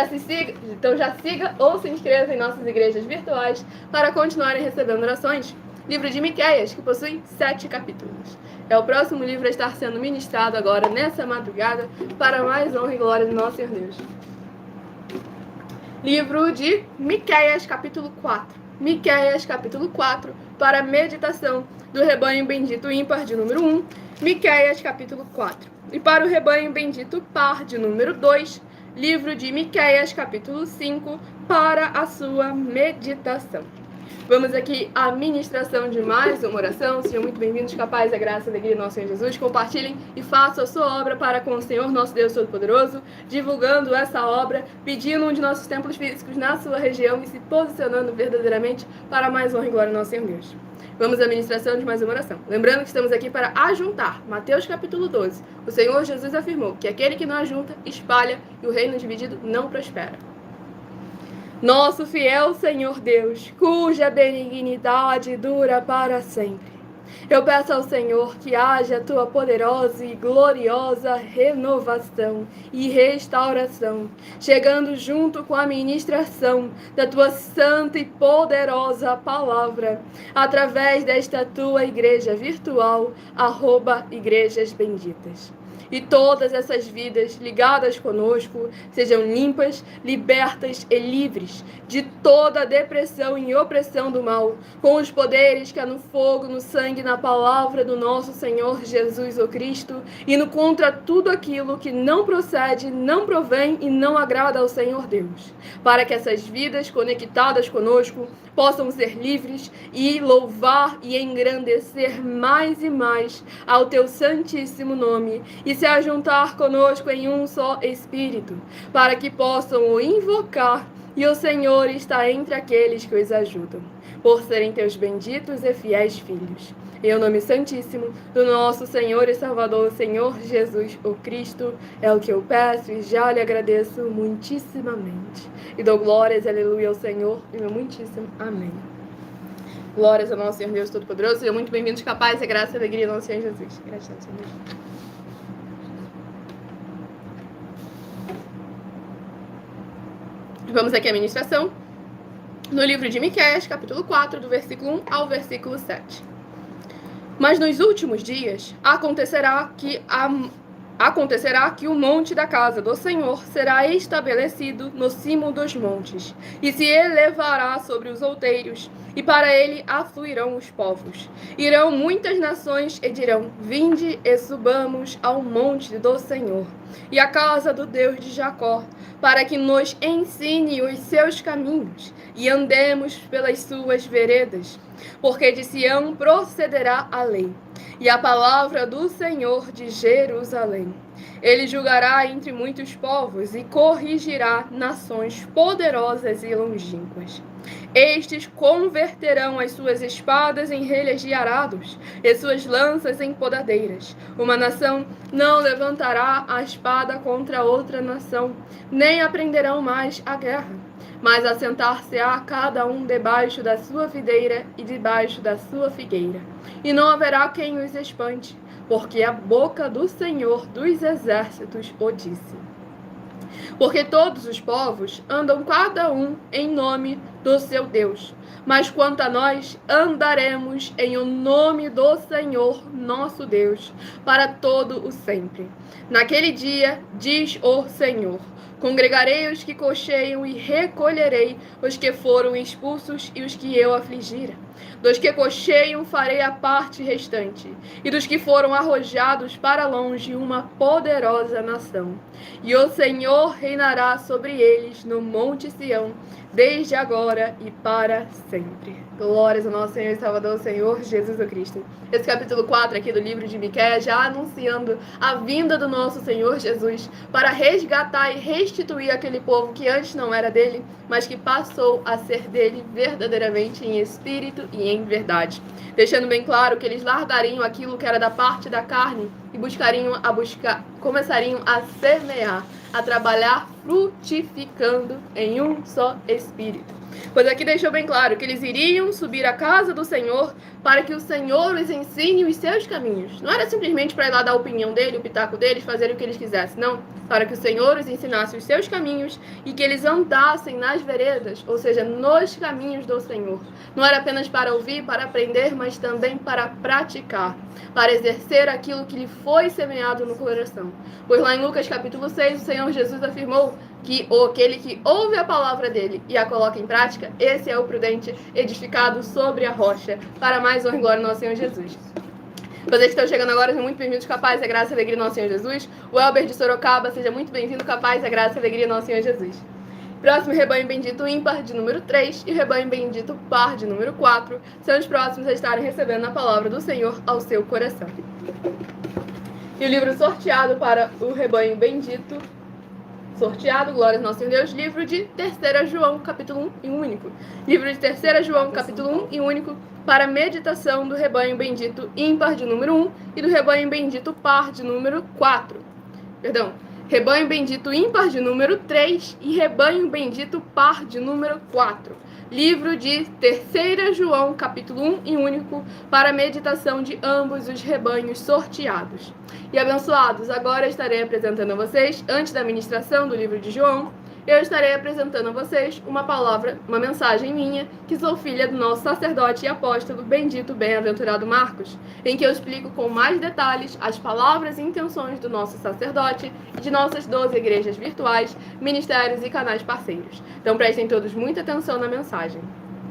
já siga ou se inscreva em nossas igrejas virtuais para continuarem recebendo orações. Livro de Miqueias, que possui 7 capítulos. É o próximo livro a estar sendo ministrado agora, nessa madrugada, para mais honra e glória do nosso Senhor Deus. Livro de Miqueias, capítulo 4. Miqueias, capítulo 4, para meditação do rebanho bendito ímpar de número 1. Miqueias, capítulo 4. E para o rebanho bendito par de número 2, livro de Miqueias, capítulo 5, para a sua meditação. Vamos aqui à ministração de mais uma oração. Sejam muito bem-vindos, capaz da graça e alegria do nosso Senhor Jesus. Compartilhem e façam a sua obra para com o Senhor, nosso Deus Todo-Poderoso, divulgando essa obra, pedindo um de nossos templos físicos na sua região e se posicionando verdadeiramente para mais honra e glória do nosso Senhor Deus. Vamos à ministração de mais uma oração. Lembrando que estamos aqui para ajuntar. Mateus capítulo 12. O Senhor Jesus afirmou que aquele que não ajunta, espalha, e o reino dividido não prospera. Nosso fiel Senhor Deus, cuja benignidade dura para sempre. Eu peço ao Senhor que haja a tua poderosa e gloriosa renovação e restauração, chegando junto com a ministração da tua santa e poderosa palavra, através desta tua igreja virtual, @Igrejas Benditas. E todas essas vidas ligadas conosco sejam limpas, libertas e livres de toda a depressão e opressão do mal, com os poderes que há no fogo, no sangue, na palavra do nosso Senhor Jesus o Cristo, indo contra tudo aquilo que não procede, não provém e não agrada ao Senhor Deus, para que essas vidas conectadas conosco possam ser livres e louvar e engrandecer mais e mais ao teu santíssimo nome e se ajuntar conosco em um só Espírito, para que possam o invocar, e o Senhor está entre aqueles que os ajudam, por serem teus benditos e fiéis filhos. Em o nome santíssimo do nosso Senhor e Salvador, Senhor Jesus o Cristo, é o que eu peço e já lhe agradeço muitíssimamente. E dou glórias, aleluia, ao Senhor, e meu muitíssimo amém. Glórias ao nosso Senhor Deus Todo-Poderoso. Sejam muito bem-vindos, capaz, a graça e a alegria do nosso Senhor Jesus. Gratidão, Senhor. Vamos aqui à ministração, no livro de Miqueias, capítulo 4, do versículo 1 ao versículo 7. Mas nos últimos dias acontecerá que o monte da casa do Senhor será estabelecido no cimo dos montes, e se elevará sobre os outeiros, e para ele afluirão os povos. Irão muitas nações e dirão: vinde e subamos ao monte do Senhor, e à casa do Deus de Jacó, para que nos ensine os seus caminhos, e andemos pelas suas veredas. Porque de Sião procederá a lei, e a palavra do Senhor de Jerusalém. Ele julgará entre muitos povos e corrigirá nações poderosas e longínquas. Estes converterão as suas espadas em relhas de arados e suas lanças em podadeiras. Uma nação não levantará a espada contra outra nação, nem aprenderão mais a guerra, mas assentar-se-á cada um debaixo da sua videira e debaixo da sua figueira. E não haverá quem os espante, porque a boca do Senhor dos exércitos o disse. Porque todos os povos andam cada um em nome do seu Deus, mas quanto a nós, andaremos em o nome do Senhor nosso Deus, para todo o sempre. Naquele dia, diz o Senhor: congregarei os que cocheiam e recolherei os que foram expulsos e os que eu afligira. Dos que cocheiam farei a parte restante, e dos que foram arrojados para longe uma poderosa nação. E o Senhor reinará sobre eles no monte Sião, desde agora e para sempre. Glórias ao nosso Senhor e Salvador, Senhor Jesus Cristo. Esse capítulo 4 aqui do livro de Miqueias, já anunciando a vinda do nosso Senhor Jesus para resgatar e restituir aquele povo que antes não era dele, mas que passou a ser dele verdadeiramente em espírito e em verdade. Deixando bem claro que eles largariam aquilo que era da parte da carne e começariam a semear, a trabalhar frutificando em um só espírito. Pois aqui deixou bem claro que eles iriam subir à casa do Senhor para que o Senhor os ensine os seus caminhos. Não era simplesmente para ir lá dar a opinião dele, o pitaco deles, fazerem o que eles quisessem. Não, para que o Senhor os ensinasse os seus caminhos e que eles andassem nas veredas, ou seja, nos caminhos do Senhor. Não era apenas para ouvir, para aprender, mas também para praticar, para exercer aquilo que lhe foi semeado no coração. Pois lá em Lucas capítulo 6, o Senhor Jesus afirmou que aquele que ouve a palavra dele e a coloca em prática, esse é o prudente, edificado sobre a rocha, para mais honra e glória do nosso Senhor Jesus. Vocês que estão chegando agora, sejam muito bem-vindos, capaz, a graça e a alegria do nosso Senhor Jesus. O Elber de Sorocaba, seja muito bem-vindo, capaz, a graça e a alegria do nosso Senhor Jesus. Próximo rebanho bendito ímpar de número 3 e rebanho bendito par de número 4 são os próximos a estarem recebendo a palavra do Senhor ao seu coração. E o livro sorteado para o rebanho bendito, sorteado, glórias ao nosso Senhor Deus, livro de 3 João, capítulo 1 e único. Livro de 3 João, capítulo 1 e único, para meditação do rebanho bendito ímpar de número 1 e do rebanho bendito par de número 4. Rebanho bendito ímpar de número 3 e rebanho bendito par de número 4. Livro de 3 João, capítulo 1 e único, para a meditação de ambos os rebanhos sorteados. E abençoados, agora estarei apresentando a vocês, antes da ministração do livro de João, eu estarei apresentando a vocês uma palavra, uma mensagem minha, que sou filha do nosso sacerdote e apóstolo, bendito bem-aventurado Marcos, em que eu explico com mais detalhes as palavras e intenções do nosso sacerdote e de nossas 12 igrejas virtuais, ministérios e canais parceiros. Então prestem todos muita atenção na mensagem.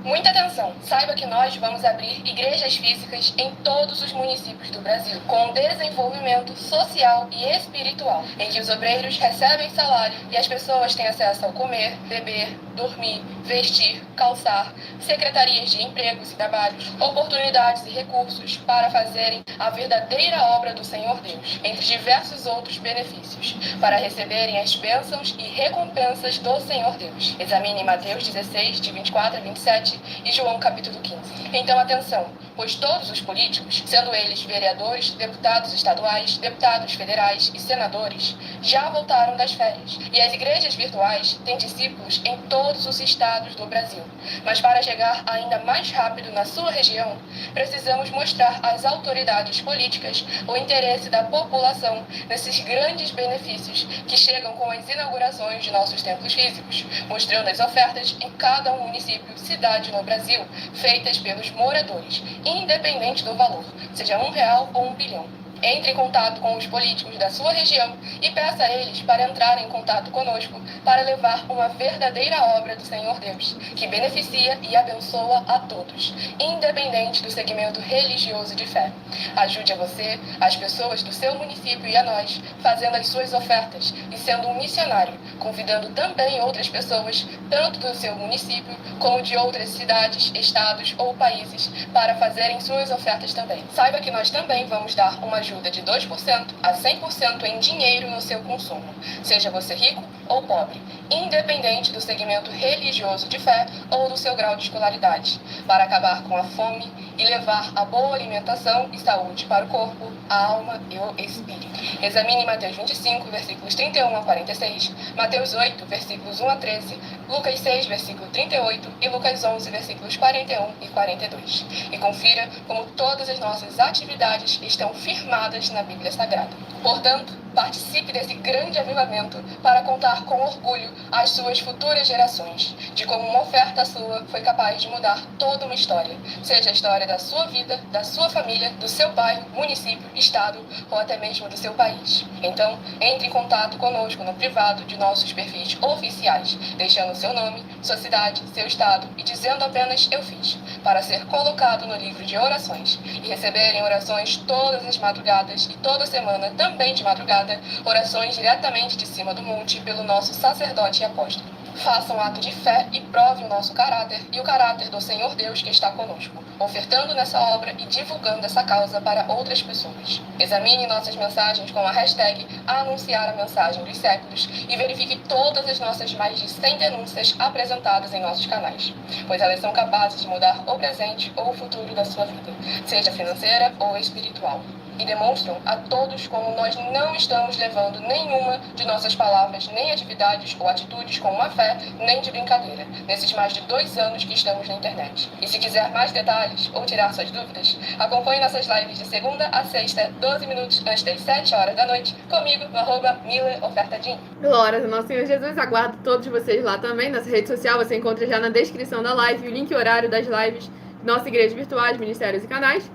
Muita atenção! Saiba que nós vamos abrir igrejas físicas em todos os municípios do Brasil, com desenvolvimento social e espiritual, em que os obreiros recebem salário e as pessoas têm acesso ao comer, beber, dormir, vestir, calçar, secretarias de empregos e trabalhos, oportunidades e recursos para fazerem a verdadeira obra do Senhor Deus, entre diversos outros benefícios, para receberem as bênçãos e recompensas do Senhor Deus. Examine Mateus 16, de 24 a 27, e João capítulo 15. Então atenção, pois todos os políticos, sendo eles vereadores, deputados estaduais, deputados federais e senadores, já voltaram das férias, e as igrejas virtuais têm discípulos em todos os estados do Brasil. Mas para chegar ainda mais rápido na sua região, precisamos mostrar às autoridades políticas o interesse da população nesses grandes benefícios que chegam com as inaugurações de nossos templos físicos, mostrando as ofertas em cada município, cidade no Brasil, feitas pelos moradores, independente do valor, seja R$1 ou 1 bilhão. Entre em contato com os políticos da sua região e peça a eles para entrarem em contato conosco para levar uma verdadeira obra do Senhor Deus, que beneficia e abençoa a todos, independente do segmento religioso de fé. Ajude a você, as pessoas do seu município e a nós, fazendo as suas ofertas e sendo um missionário, convidando também outras pessoas, tanto do seu município como de outras cidades, estados ou países, para fazerem suas ofertas também. Saiba que nós também vamos dar uma ajuda de 2% a 100% em dinheiro no seu consumo, seja você rico ou pobre, independente do segmento religioso de fé ou do seu grau de escolaridade, para acabar com a fome e levar a boa alimentação e saúde para o corpo, a alma e o espírito. Examine Mateus 25, versículos 31 a 46, Mateus 8, versículos 1 a 13, Lucas 6, versículo 38 e Lucas 11, versículos 41 e 42. E confira como todas as nossas atividades estão firmadas na Bíblia Sagrada. Portanto, participe desse grande avivamento para contar com orgulho às suas futuras gerações, de como uma oferta sua foi capaz de mudar toda uma história, seja a história da sua vida, da sua família, do seu bairro, município, estado ou até mesmo do seu país. Então, entre em contato conosco no privado de nossos perfis oficiais, deixando seu nome, sua cidade, seu estado e dizendo apenas "eu fiz", para ser colocado no livro de orações e receberem orações todas as madrugadas e toda semana também de madrugada, orações diretamente de cima do monte pelo nosso sacerdote e apóstolo. Faça um ato de fé e prove o nosso caráter e o caráter do Senhor Deus que está conosco, ofertando nessa obra e divulgando essa causa para outras pessoas. Examine nossas mensagens com a hashtag Anunciar a Mensagem dos Séculos e verifique todas as nossas mais de 100 denúncias apresentadas em nossos canais, pois elas são capazes de mudar o presente ou o futuro da sua vida, seja financeira ou espiritual. E demonstram a todos como nós não estamos levando nenhuma de nossas palavras, nem atividades ou atitudes com má fé, nem de brincadeira, nesses mais de 2 anos que estamos na internet. E se quiser mais detalhes ou tirar suas dúvidas, acompanhe nossas lives de segunda a sexta, 12 minutos antes das 7 horas da noite, comigo no @MilaOfertaDin. Glórias ao nosso Senhor Jesus, aguardo todos vocês lá também. Nossa rede social você encontra já na descrição da live o link e horário das lives de nossa igreja virtuais, ministérios e canais.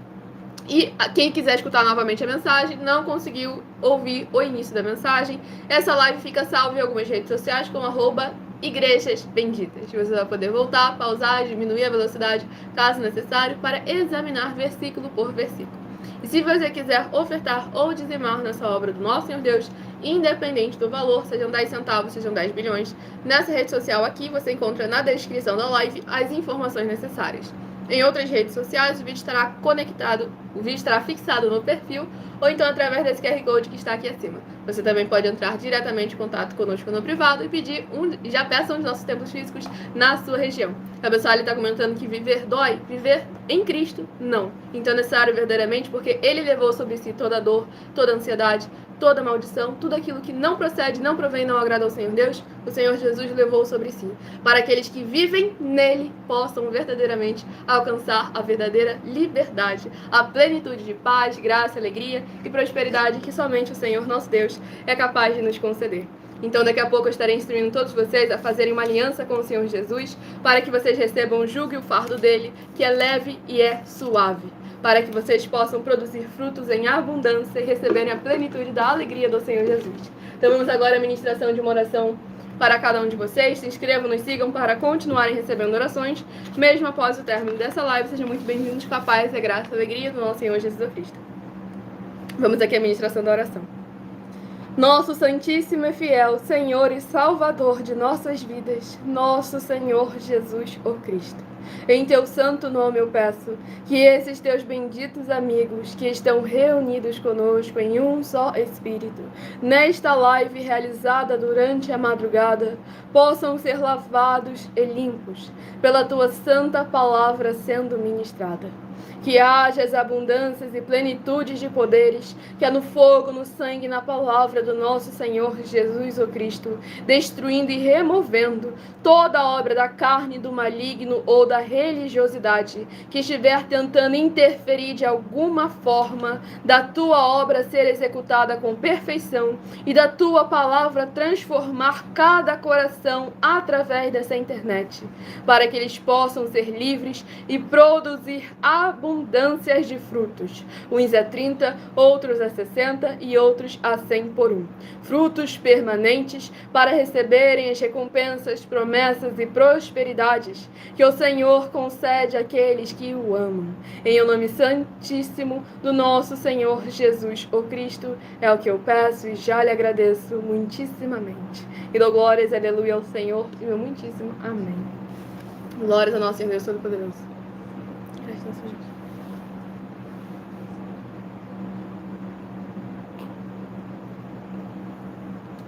E quem quiser escutar novamente a mensagem, não conseguiu ouvir o início da mensagem, essa live fica salva em algumas redes sociais com @Igrejas Benditas. Você vai poder voltar, pausar, diminuir a velocidade, caso necessário, para examinar versículo por versículo. E se você quiser ofertar ou dizimar nessa obra do nosso Senhor Deus, independente do valor, sejam 10 centavos, sejam 10 bilhões. Nessa rede social aqui, você encontra na descrição da live as informações necessárias. Em outras redes sociais, o vídeo estará fixado no perfil ou então através desse QR Code que está aqui acima. Você também pode entrar diretamente em contato conosco no privado e pedir já peça um dos nossos templos físicos na sua região. A pessoa está comentando que viver dói, viver em Cristo não. Então é necessário verdadeiramente porque Ele levou sobre si toda a dor, toda a ansiedade, toda a maldição, tudo aquilo que não procede, não provém, não agrada ao Senhor Deus, o Senhor Jesus levou sobre si, para aqueles que vivem nele possam verdadeiramente alcançar a verdadeira liberdade, a plenitude de paz, graça, alegria e prosperidade que somente o Senhor nosso Deus é capaz de nos conceder. Então daqui a pouco eu estarei instruindo todos vocês a fazerem uma aliança com o Senhor Jesus, para que vocês recebam o jugo e o fardo dele, que é leve e é suave, para que vocês possam produzir frutos em abundância e receberem a plenitude da alegria do Senhor Jesus. Então vamos agora à ministração de uma oração para cada um de vocês. Se inscrevam, nos sigam para continuarem recebendo orações, mesmo após o término dessa live. Sejam muito bem-vindos com a paz, a graça e a alegria do nosso Senhor Jesus Cristo. Vamos aqui à ministração da oração. Nosso Santíssimo e Fiel Senhor e Salvador de nossas vidas, nosso Senhor Jesus, o Cristo. Em teu santo nome eu peço que esses teus benditos amigos que estão reunidos conosco em um só Espírito, nesta live realizada durante a madrugada, possam ser lavados e limpos pela tua santa palavra sendo ministrada. Que haja as abundâncias e plenitudes de poderes, que há no fogo, no sangue e na palavra do nosso Senhor Jesus o Cristo, destruindo e removendo toda obra da carne, do maligno ou da religiosidade, que estiver tentando interferir de alguma forma da tua obra ser executada com perfeição e da tua palavra transformar cada coração através dessa internet, para que eles possam ser livres e produzir abundâncias de frutos. Uns a 30, outros a 60 e outros a 100 por um. Frutos permanentes para receberem as recompensas, promessas e prosperidades que o Senhor concede àqueles que o amam. Em o nome santíssimo do nosso Senhor Jesus, o Cristo, é o que eu peço e já lhe agradeço muitíssimamente. E dou glórias, aleluia, ao Senhor e meu muitíssimo amém. Glórias ao nosso Senhor Deus Todo-Poderoso.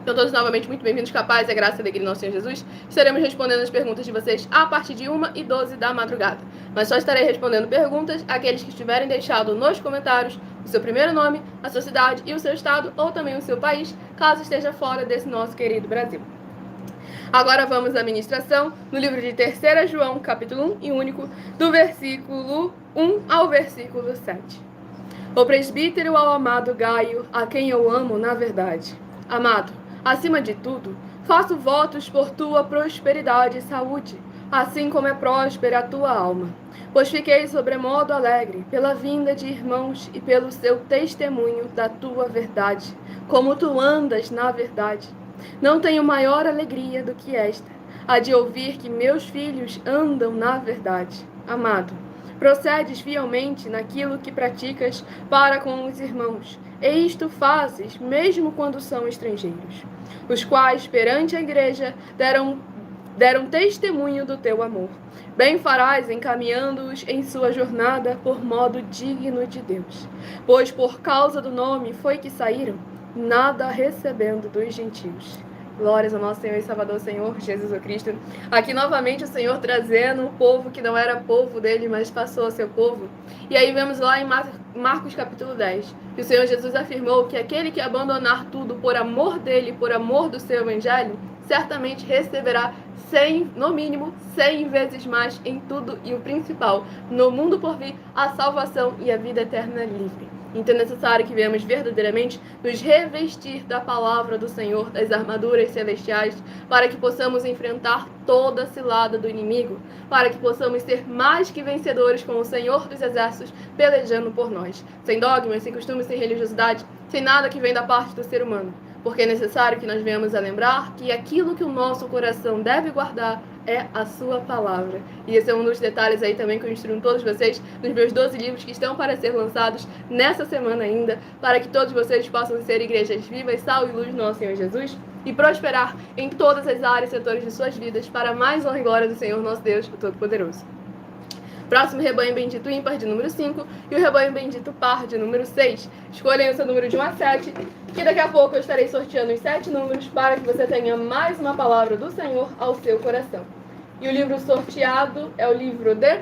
Então, todos novamente muito bem-vindos com a paz, a graça e a alegria do nosso Senhor Jesus. Estaremos respondendo as perguntas de vocês a partir de 1h12 da madrugada. Mas só estarei respondendo perguntas àqueles que estiverem deixado nos comentários o seu primeiro nome, a sua cidade e o seu estado, ou também o seu país, caso esteja fora desse nosso querido Brasil. Agora vamos à ministração no livro de 3 João, capítulo 1 e único, do versículo 1 ao versículo 7. O presbítero ao amado Gaio, a quem eu amo na verdade. Amado, acima de tudo, faço votos por tua prosperidade e saúde, assim como é próspera a tua alma. Pois fiquei sobremodo alegre pela vinda de irmãos e pelo seu testemunho da tua verdade, como tu andas na verdade. Não tenho maior alegria do que esta, a de ouvir que meus filhos andam na verdade. Amado, procedes fielmente naquilo que praticas para com os irmãos, e isto fazes mesmo quando são estrangeiros, os quais perante a igreja deram testemunho do teu amor. Bem farás encaminhando-os em sua jornada por modo digno de Deus, pois por causa do nome foi que saíram, nada recebendo dos gentios. Glórias ao nosso Senhor e Salvador, Senhor Jesus o Cristo. Aqui novamente o Senhor trazendo o povo que não era povo dele, mas passou a ser povo. E aí vemos lá em Marcos capítulo 10, que o Senhor Jesus afirmou que aquele que abandonar tudo por amor dele, por amor do seu evangelho, certamente receberá 100, no mínimo 100 vezes mais em tudo e o principal, no mundo por vir, a salvação e a vida eterna livre. Então é necessário que venhamos verdadeiramente nos revestir da palavra do Senhor, das armaduras celestiais, para que possamos enfrentar toda a cilada do inimigo, para que possamos ser mais que vencedores com o Senhor dos Exércitos pelejando por nós, sem dogmas, sem costumes, sem religiosidade, sem nada que vem da parte do ser humano. Porque é necessário que nós venhamos a lembrar que aquilo que o nosso coração deve guardar é a sua palavra. E esse é um dos detalhes aí também que eu instruo todos vocês nos meus 12 livros que estão para ser lançados nessa semana ainda, para que todos vocês possam ser igrejas vivas, sal e luz do nosso Senhor Jesus, e prosperar em todas as áreas e setores de suas vidas, para mais honra e glória do Senhor nosso Deus, o Todo-Poderoso. Próximo rebanho bendito ímpar de número 5 e o rebanho bendito par de número 6. Escolhem o seu número de 1 a 7, que daqui a pouco eu estarei sorteando os 7 números para que você tenha mais uma palavra do Senhor ao seu coração. E o livro sorteado é o livro de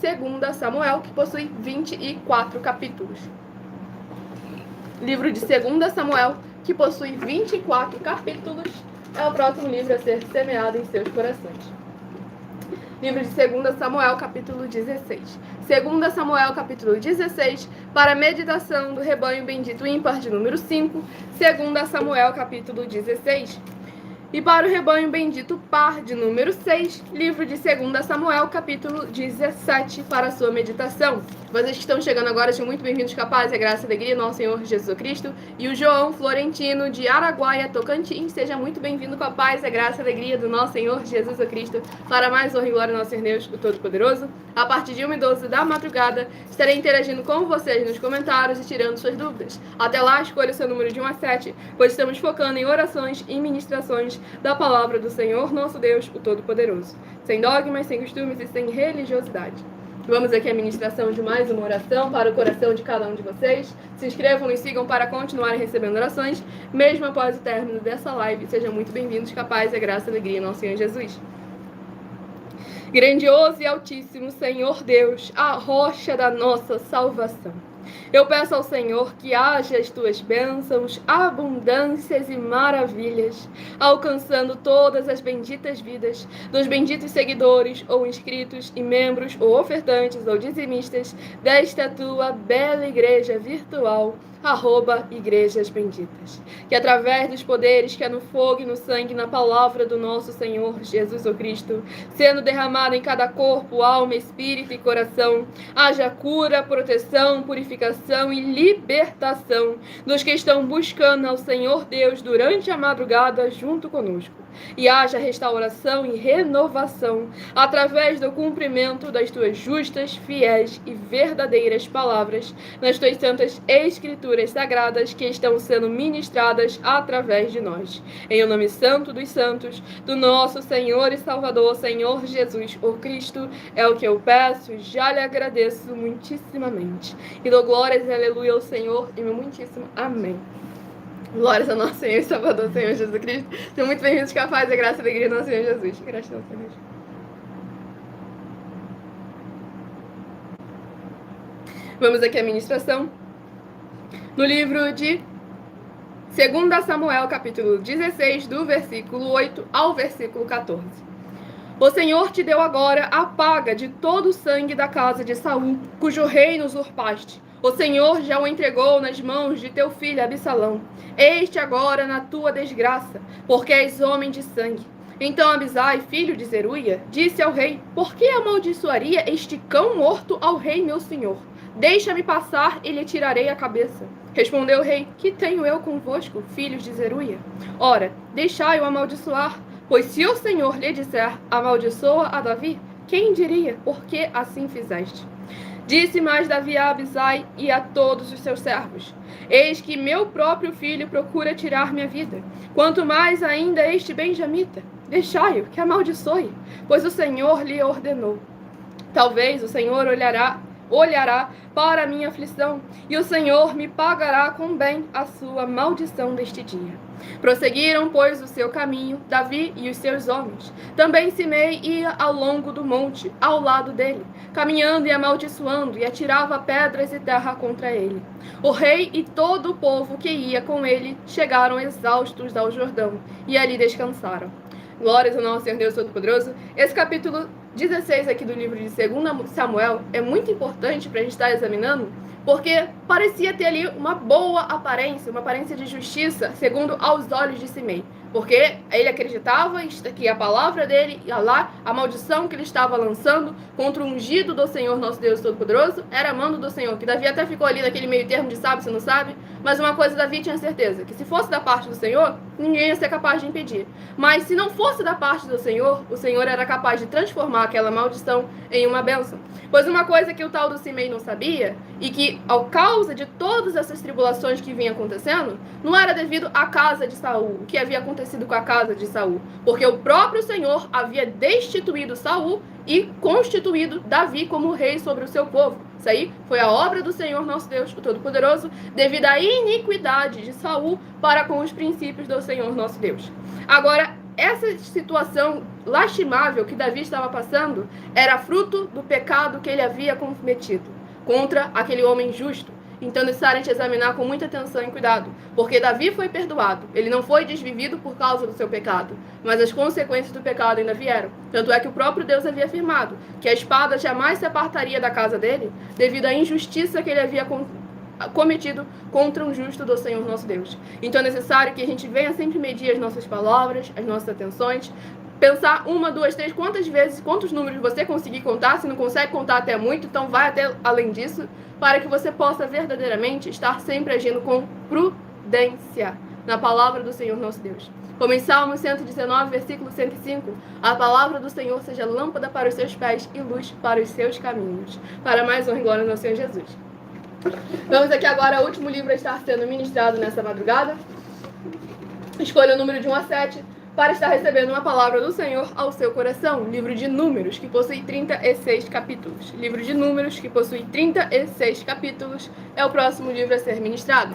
2 Samuel, que possui 24 capítulos. Livro de 2 Samuel, que possui 24 capítulos, é o próximo livro a ser semeado em seus corações. Livro de 2 Samuel, capítulo 16. 2 Samuel, capítulo 16, para a meditação do rebanho bendito ímpar de número 5. 2 Samuel, capítulo 16. E para o rebanho bendito par de número 6, livro de 2 Samuel, capítulo 17, para a sua meditação. Vocês que estão chegando agora, sejam muito bem-vindos, capaz e graça e alegria, nosso Senhor Jesus Cristo. E o João Florentino, de Araguaia, Tocantins, seja muito bem-vindo com a paz e graça e alegria do nosso Senhor Jesus Cristo, para mais honra e glória do nosso Senhor Deus, o Todo-Poderoso. A partir de 1h12 da madrugada, estarei interagindo com vocês nos comentários e tirando suas dúvidas. Até lá, escolha o seu número de 1 a 7, pois estamos focando em orações e ministrações da palavra do Senhor, nosso Deus, o Todo-Poderoso, sem dogmas, sem costumes e sem religiosidade. Vamos aqui à ministração de mais uma oração para o coração de cada um de vocês. Se inscrevam e sigam para continuarem recebendo orações, mesmo após o término dessa live. Sejam muito bem-vindos, capaz e graça e alegria, nosso Senhor Jesus. Grandioso e altíssimo Senhor Deus, a rocha da nossa salvação. Eu peço ao Senhor que haja as tuas bênçãos, abundâncias e maravilhas, alcançando todas as benditas vidas dos benditos seguidores ou inscritos e membros ou ofertantes ou dizimistas desta tua bela igreja virtual, @Igrejas Benditas. Que através dos poderes que há no fogo e no sangue, na palavra do nosso Senhor Jesus Cristo, sendo derramada em cada corpo, alma, espírito e coração, haja cura, proteção, purificação e libertação dos que estão buscando ao Senhor Deus durante a madrugada junto conosco. E haja restauração e renovação através do cumprimento das tuas justas, fiéis e verdadeiras palavras nas tuas santas escrituras sagradas que estão sendo ministradas através de nós. Em o nome santo dos santos, do nosso Senhor e Salvador, Senhor Jesus, o Cristo, é o que eu peço e já lhe agradeço muitíssimamente. E dou glórias e aleluia ao Senhor e meu muitíssimo amém. Glórias ao nosso Senhor e Salvador, Senhor Jesus Cristo. Sejam muito bem-vindos, com a paz e a graça e a alegria do nosso Senhor Jesus. Gratidão, Senhor. Vamos aqui à ministração. No livro de 2 Samuel, capítulo 16, do versículo 8 ao versículo 14. O Senhor te deu agora a paga de todo o sangue da casa de Saul, cujo reino usurpaste. O Senhor já o entregou nas mãos de teu filho Absalão. Este agora na tua desgraça, porque és homem de sangue. Então Abisai, filho de Zeruia, disse ao rei: por que amaldiçoaria este cão morto ao rei meu senhor? Deixa-me passar e lhe tirarei a cabeça. Respondeu o rei: que tenho eu convosco, filhos de Zeruia? Ora, deixai-o amaldiçoar, pois se o Senhor lhe disser: amaldiçoa a Davi, quem diria, por que assim fizeste? Disse mais Davi a Abisai e a todos os seus servos: eis que meu próprio filho procura tirar minha vida, quanto mais ainda este benjamita. Deixai-o, que amaldiçoe, pois o Senhor lhe ordenou. Talvez o Senhor olhará para a minha aflição, e o Senhor me pagará com bem a sua maldição deste dia. Prosseguiram, pois, o seu caminho, Davi e os seus homens. Também Simei ia ao longo do monte, ao lado dele, caminhando e amaldiçoando, e atirava pedras e terra contra ele. O rei e todo o povo que ia com ele chegaram exaustos ao Jordão, e ali descansaram. Glórias ao nosso Senhor Deus Todo-Poderoso. Esse capítulo 16 aqui do livro de 2 Samuel é muito importante para a gente estar examinando, porque parecia ter ali uma boa aparência, uma aparência de justiça, segundo aos olhos de Simei. Porque ele acreditava que a palavra dele ia lá, a maldição que ele estava lançando contra o ungido do Senhor, nosso Deus Todo-Poderoso, era mando do Senhor. Que Davi até ficou ali naquele meio termo de sabe se não sabe, mas uma coisa Davi tinha certeza, que se fosse da parte do Senhor, ninguém ia ser capaz de impedir. Mas se não fosse da parte do Senhor, o Senhor era capaz de transformar aquela maldição em uma bênção. Pois uma coisa que o tal do Simei não sabia, e que, ao causa de todas essas tribulações que vinham acontecendo, não era devido à casa de Saul, o que havia acontecido com a casa de Saul, porque o próprio Senhor havia destituído Saul e constituído Davi como rei sobre o seu povo. Isso aí foi a obra do Senhor nosso Deus, o Todo-Poderoso, devido à iniquidade de Saul para com os princípios do Senhor nosso Deus. Agora, essa situação lastimável que Davi estava passando era fruto do pecado que ele havia cometido contra aquele homem justo. Então é necessário a gente examinar com muita atenção e cuidado, porque Davi foi perdoado, ele não foi desvivido por causa do seu pecado, mas as consequências do pecado ainda vieram. Tanto é que o próprio Deus havia afirmado que a espada jamais se apartaria da casa dele, devido à injustiça que ele havia cometido contra um justo do Senhor nosso Deus. Então é necessário que a gente venha sempre medir as nossas palavras, as nossas atenções, pensar 1, 2, 3, quantas vezes, quantos números você conseguir contar. Se não consegue contar até muito, então vai até além disso, para que você possa verdadeiramente estar sempre agindo com prudência na palavra do Senhor nosso Deus. Como em Salmo 119, versículo 105, a palavra do Senhor seja lâmpada para os seus pés e luz para os seus caminhos. Para mais honra e glória no Senhor Jesus. Vamos aqui agora ao último livro a estar sendo ministrado nessa madrugada. Escolha o número de 1 a 7 para estar recebendo uma palavra do Senhor ao seu coração. Livro de Números, que possui 36 capítulos. Livro de Números, que possui 36 capítulos, é o próximo livro a ser ministrado.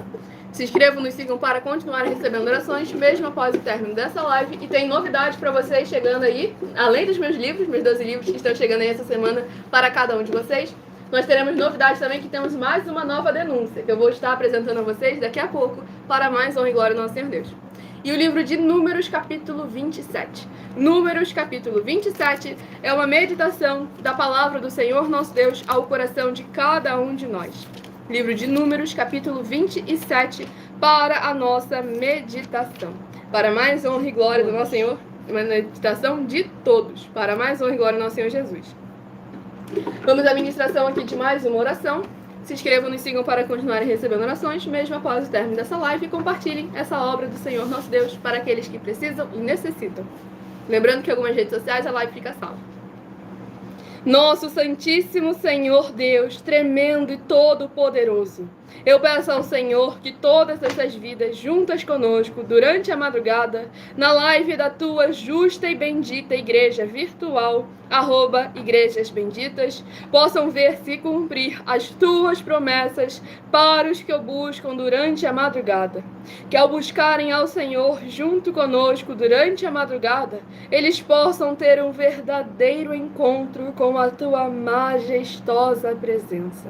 Se inscrevam, nos sigam para continuar recebendo orações, mesmo após o término dessa live. E tem novidades para vocês chegando aí, além dos meus livros, meus 12 livros que estão chegando aí essa semana para cada um de vocês. Nós teremos novidades também, que temos mais uma nova denúncia, que eu vou estar apresentando a vocês daqui a pouco, para mais honra e glória do nosso Senhor Deus. E o livro de Números, capítulo 27. Números, capítulo 27, é uma meditação da palavra do Senhor nosso Deus ao coração de cada um de nós. Livro de Números, capítulo 27, para a nossa meditação. Para mais honra e glória do nosso Senhor, uma meditação de todos, para mais honra e glória do nosso Senhor Jesus. Vamos à ministração aqui de mais uma oração. Se inscrevam, nos sigam para continuarem recebendo orações, mesmo após o término dessa live, e compartilhem essa obra do Senhor nosso Deus para aqueles que precisam e necessitam. Lembrando que em algumas redes sociais a live fica salva. Nosso Santíssimo Senhor Deus, tremendo e todo-poderoso, eu peço ao Senhor que todas essas vidas juntas conosco durante a madrugada, na live da tua justa e bendita igreja virtual, @Igrejas Benditas, possam ver se cumprir as tuas promessas para os que o buscam durante a madrugada. Que ao buscarem ao Senhor junto conosco durante a madrugada, eles possam ter um verdadeiro encontro com a tua majestosa presença.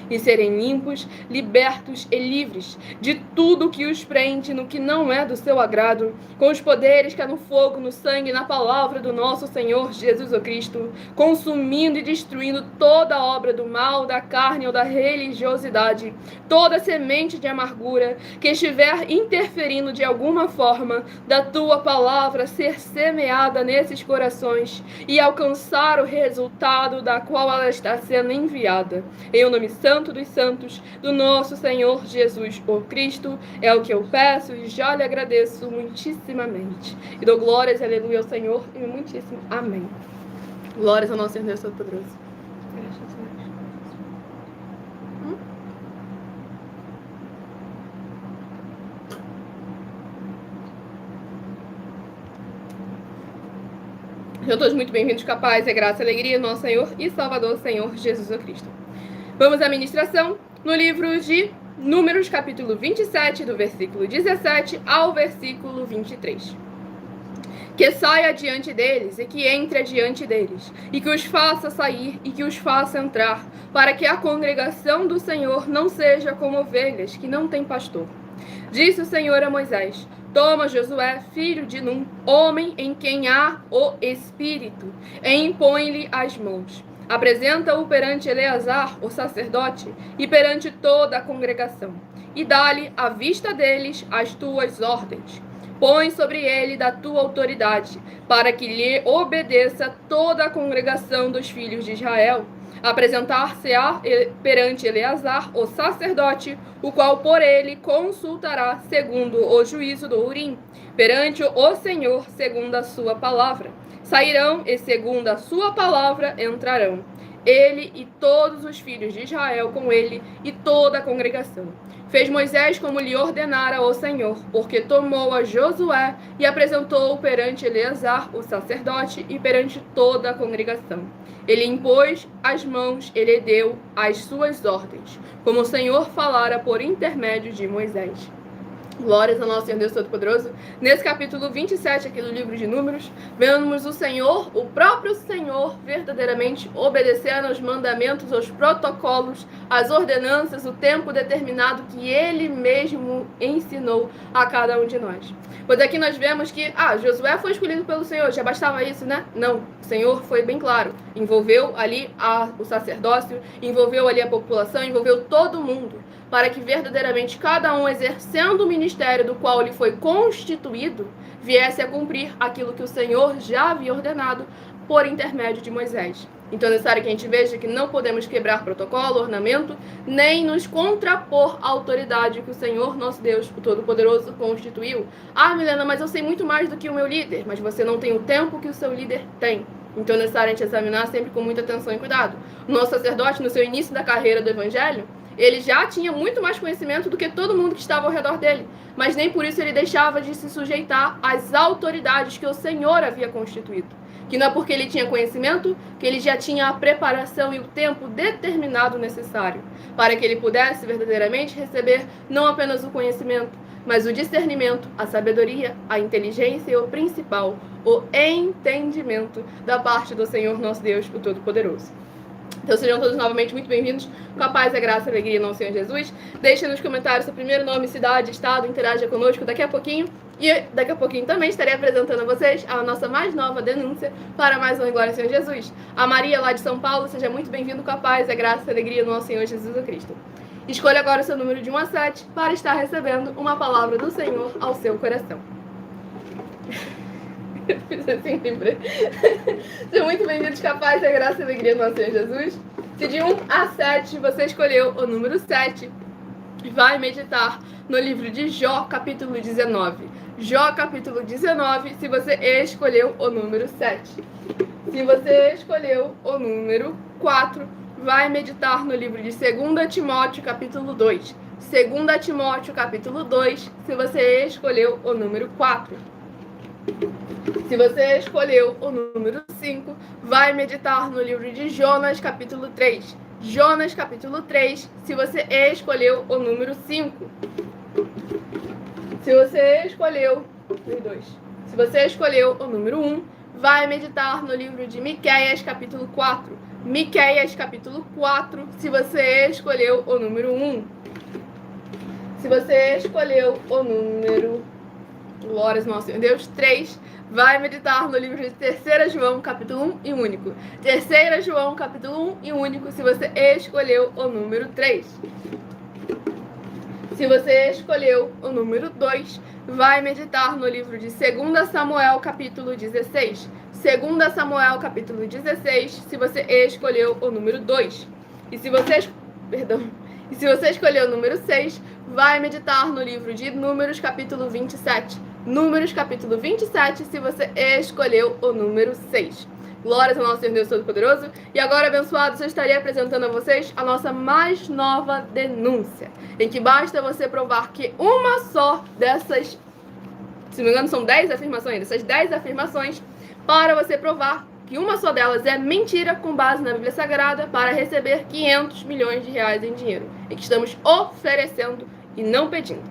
E serem limpos, libertos e livres de tudo que os prende no que não é do seu agrado, com os poderes que há no fogo, no sangue e na palavra do nosso Senhor Jesus o Cristo, consumindo e destruindo toda obra do mal, da carne ou da religiosidade, toda semente de amargura que estiver interferindo de alguma forma da tua palavra ser semeada nesses corações e alcançar o resultado da qual ela está sendo enviada. Em o nome santo dos santos, do nosso Senhor Jesus o Cristo, é o que eu peço e já lhe agradeço muitíssimamente. E dou glórias e aleluia ao Senhor e muitíssimo amém. Glórias ao nosso Senhor Deus Todo-Poderoso. Sejam todos muito bem-vindos com a paz, a graça e a alegria do nosso Senhor e Salvador, Senhor Jesus o Cristo. Vamos à ministração no livro de Números, capítulo 27, do versículo 17 ao versículo 23. Que saia adiante deles e que entre adiante deles, e que os faça sair e que os faça entrar, para que a congregação do Senhor não seja como ovelhas que não têm pastor. Disse o Senhor a Moisés: toma Josué, filho de Num, homem em quem há o Espírito, e impõe-lhe as mãos. Apresenta-o perante Eleazar, o sacerdote, e perante toda a congregação, e dá-lhe à vista deles as tuas ordens. Põe sobre ele da tua autoridade, para que lhe obedeça toda a congregação dos filhos de Israel. Apresentar-se-á perante Eleazar, o sacerdote, o qual por ele consultará segundo o juízo do Urim, perante o Senhor segundo a sua palavra. Sairão e segundo a sua palavra entrarão. Ele e todos os filhos de Israel com ele e toda a congregação. Fez Moisés como lhe ordenara o Senhor, porque tomou a Josué e apresentou-o perante Eleazar, o sacerdote, e perante toda a congregação. Ele impôs as mãos, ele deu as suas ordens, como o Senhor falara por intermédio de Moisés. Glórias ao nosso Senhor Deus Todo-Poderoso. Nesse capítulo 27 aqui do livro de Números, vemos o Senhor, o próprio Senhor, verdadeiramente obedecendo aos mandamentos, aos protocolos, às ordenanças, o tempo determinado que Ele mesmo ensinou a cada um de nós. Pois aqui nós vemos que, Josué foi escolhido pelo Senhor, já bastava isso, né? Não, o Senhor foi bem claro, envolveu ali o sacerdócio, envolveu ali a população, envolveu todo mundo, para que verdadeiramente cada um, exercendo o ministério do qual ele foi constituído, viesse a cumprir aquilo que o Senhor já havia ordenado por intermédio de Moisés. Então é necessário que a gente veja que não podemos quebrar protocolo, ornamento, nem nos contrapor à autoridade que o Senhor, nosso Deus, o Todo-Poderoso, constituiu. Milena, mas eu sei muito mais do que o meu líder, mas você não tem o tempo que o seu líder tem. Então é necessário a gente examinar sempre com muita atenção e cuidado. O nosso sacerdote, no seu início da carreira do Evangelho, ele já tinha muito mais conhecimento do que todo mundo que estava ao redor dele, mas nem por isso ele deixava de se sujeitar às autoridades que o Senhor havia constituído. Que não é porque ele tinha conhecimento que ele já tinha a preparação e o tempo determinado necessário para que ele pudesse verdadeiramente receber não apenas o conhecimento, mas o discernimento, a sabedoria, a inteligência e o principal, o entendimento da parte do Senhor nosso Deus, o Todo-Poderoso. Então sejam todos novamente muito bem-vindos, com a paz, a graça e a alegria no Senhor Jesus. Deixe nos comentários seu primeiro nome, cidade, estado, interaja conosco daqui a pouquinho. E daqui a pouquinho também estarei apresentando a vocês a nossa mais nova denúncia para mais uma glória ao Senhor Jesus. A Maria, lá de São Paulo, seja muito bem-vindo, com a paz, a graça e a alegria no nosso Senhor Jesus Cristo. Escolha agora o seu número de 1 a 7 para estar recebendo uma palavra do Senhor ao seu coração. Fiz assim, lembrei. Sejam muito bem-vindos, com a paz, a graça e a alegria do nosso Senhor Jesus. Se de 1 a 7 você escolheu o número 7, vai meditar no livro de Jó, capítulo 19. Jó, capítulo 19, se você escolheu o número 7. Se você escolheu o número 4, vai meditar no livro de 2 Timóteo, capítulo 2. 2 Timóteo, capítulo 2, se você escolheu o número 4. Se você escolheu o número 5, vai meditar no livro de Jonas, capítulo 3. Jonas, capítulo 3, se você escolheu o número 5. Se você escolheu Se você escolheu o número 1, vai meditar no livro de Miqueias, capítulo 4. Miqueias, capítulo 4, se você escolheu o número 1. Se você escolheu o número, glórias ao nosso Senhor Deus, 3, vai meditar no livro de 3 João, capítulo 1 e único. 3 João, capítulo 1 e único, se você escolheu o número 3. Se você escolheu o número 2, vai meditar no livro de 2 Samuel, capítulo 16. 2 Samuel, capítulo 16, se você escolheu o número 2. E se você escolheu o número 6, vai meditar no livro de Números, capítulo 27. Números, capítulo 27, se você escolheu o número 6. Glórias ao nosso Senhor Deus Todo-Poderoso. E agora, abençoados, eu estarei apresentando a vocês a nossa mais nova denúncia, em que basta você provar que uma só dessas, se não me engano são 10 afirmações, dessas 10 afirmações, para você provar que uma só delas é mentira com base na Bíblia Sagrada, para receber 500 milhões de reais em dinheiro, e que estamos oferecendo e não pedindo.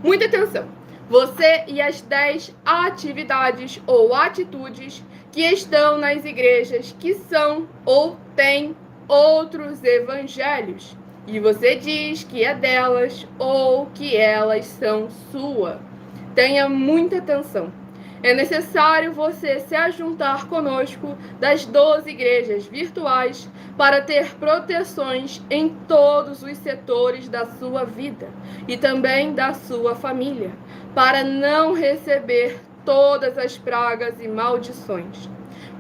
Muita atenção! Você e as 10 atividades ou atitudes que estão nas igrejas que são ou têm outros evangelhos, e você diz que é delas ou que elas são sua. Tenha muita atenção. É necessário você se ajuntar conosco das 12 igrejas virtuais para ter proteções em todos os setores da sua vida e também da sua família, para não receber todas as pragas e maldições.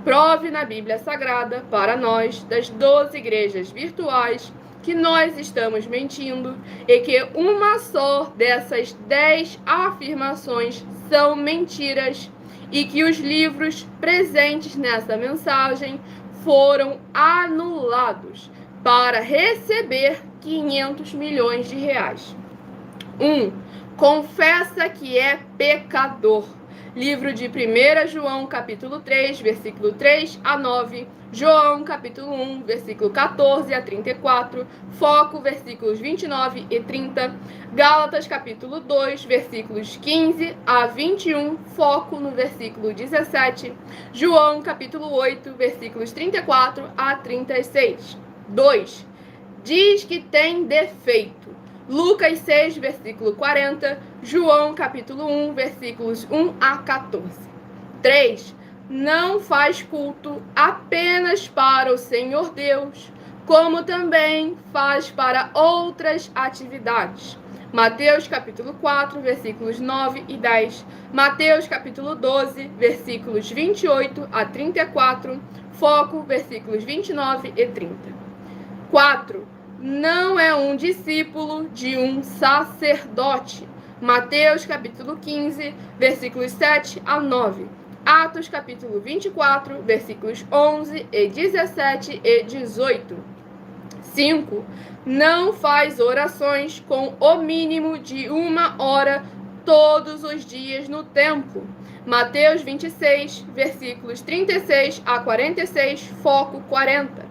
Prove na Bíblia Sagrada para nós, das 12 igrejas virtuais, que nós estamos mentindo e que uma só dessas 10 afirmações são mentiras e que os livros presentes nessa mensagem foram anulados para receber 500 milhões de reais. 1. Confessa que é pecador. Livro de 1 João, capítulo 3, versículo 3 a 9. João, capítulo 1, versículo 14 a 34. Foco, versículos 29 e 30. Gálatas, capítulo 2, versículos 15 a 21. Foco no versículo 17. João, capítulo 8, versículos 34 a 36. 2. Diz que tem defeito. Lucas 6, versículo 40, João, capítulo 1, versículos 1 a 14. 3. Não faz culto apenas para o Senhor Deus, como também faz para outras atividades. Mateus, capítulo 4, versículos 9 e 10. Mateus, capítulo 12, versículos 28 a 34. Foco, versículos 29 e 30. 4. Não é um discípulo de um sacerdote. Mateus, capítulo 15, versículos 7 a 9. Atos, capítulo 24, versículos 11 e 17 e 18. 5. Não faz orações com o mínimo de 1 hora todos os dias no templo. Mateus 26, versículos 36 a 46, foco 40.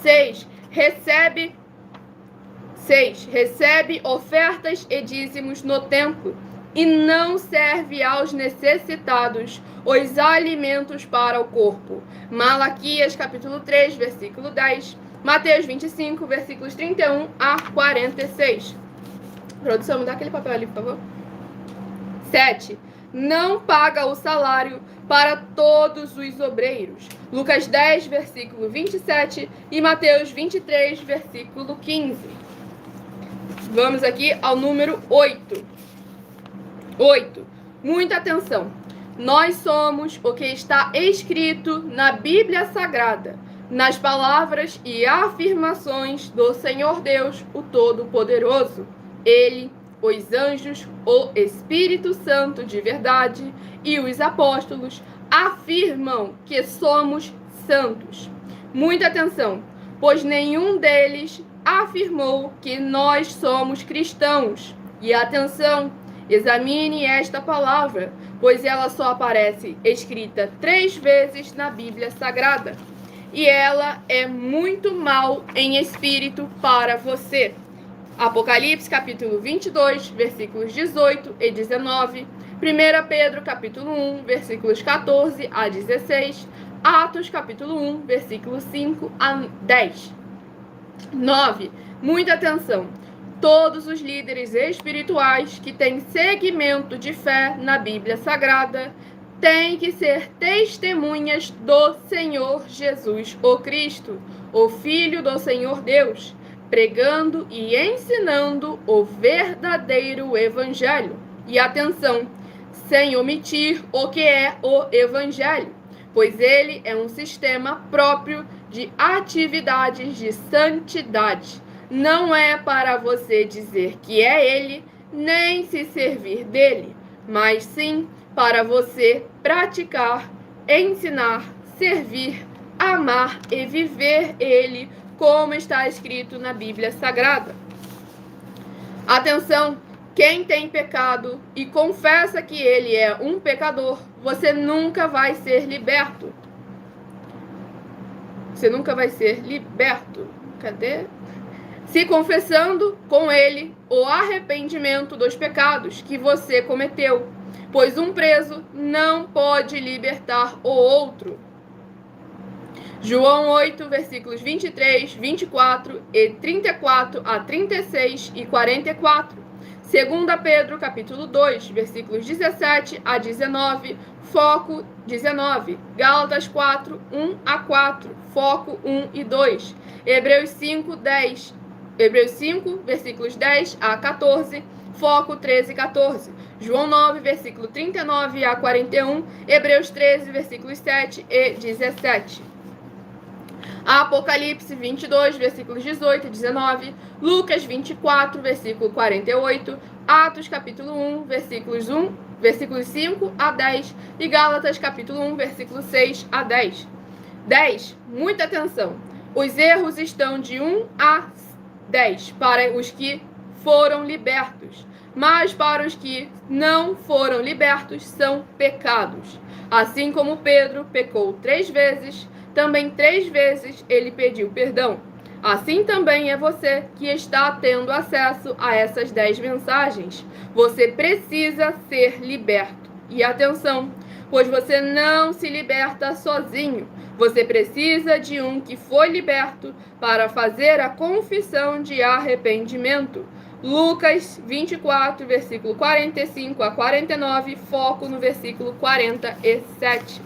6. Recebe ofertas e dízimos no templo e não serve aos necessitados os alimentos para o corpo. Malaquias, capítulo 3, versículo 10. Mateus 25, versículos 31 a 46. Produção, me dá aquele papel ali, por favor. 7. Não paga o salário para todos os obreiros. Lucas 10, versículo 27 e Mateus 23, versículo 15. Vamos aqui ao número 8. 8. Muita atenção. Nós somos o que está escrito na Bíblia Sagrada, nas palavras e afirmações do Senhor Deus, o Todo-Poderoso. Ele, os anjos, o Espírito Santo de verdade e os apóstolos afirmam que somos santos. Muita atenção, pois nenhum deles afirmou que nós somos cristãos. E atenção, examine esta palavra, pois ela só aparece escrita 3 vezes na Bíblia Sagrada. E ela é muito mal em espírito para você. Apocalipse, capítulo 22, versículos 18 e 19. 1 Pedro, capítulo 1, versículos 14 a 16. Atos, capítulo 1, versículo 5 a 10. 9. Muita atenção. Todos os líderes espirituais que têm segmento de fé na Bíblia Sagrada têm que ser testemunhas do Senhor Jesus, o Cristo, o Filho do Senhor Deus, pregando e ensinando o verdadeiro Evangelho. E atenção, sem omitir o que é o Evangelho, pois ele é um sistema próprio de atividades de santidade. Não é para você dizer que é ele, nem se servir dele, mas sim para você praticar, ensinar, servir, amar e viver ele, como está escrito na Bíblia Sagrada. Atenção, quem tem pecado e confessa que ele é um pecador, você nunca vai ser liberto. Você nunca vai ser liberto. Cadê? Se confessando com ele o arrependimento dos pecados que você cometeu, pois um preso não pode libertar o outro. João 8, versículos 23, 24 e 34 a 36 e 44. 2 Pedro, capítulo 2, versículos 17 a 19, foco 19. Gálatas 4, 1 a 4, foco 1 e 2. Hebreus 5, versículos 10 a 14, foco 13 e 14. João 9, versículo 39 a 41. Hebreus 13, versículos 7 e 17. Apocalipse 22, versículos 18 e 19, Lucas 24, versículo 48, Atos capítulo 1, versículos 5 a 10 e Gálatas capítulo 1, versículo 6 a 10. 10. Muita atenção. Os erros estão de 1 a 10 para os que foram libertos, mas para os que não foram libertos são pecados. Assim como Pedro pecou 3 vezes, também 3 vezes ele pediu perdão. Assim também é você que está tendo acesso a essas 10 mensagens. Você precisa ser liberto. E atenção, pois você não se liberta sozinho. Você precisa de um que foi liberto para fazer a confissão de arrependimento. Lucas 24, versículo 45 a 49, foco no versículo 47.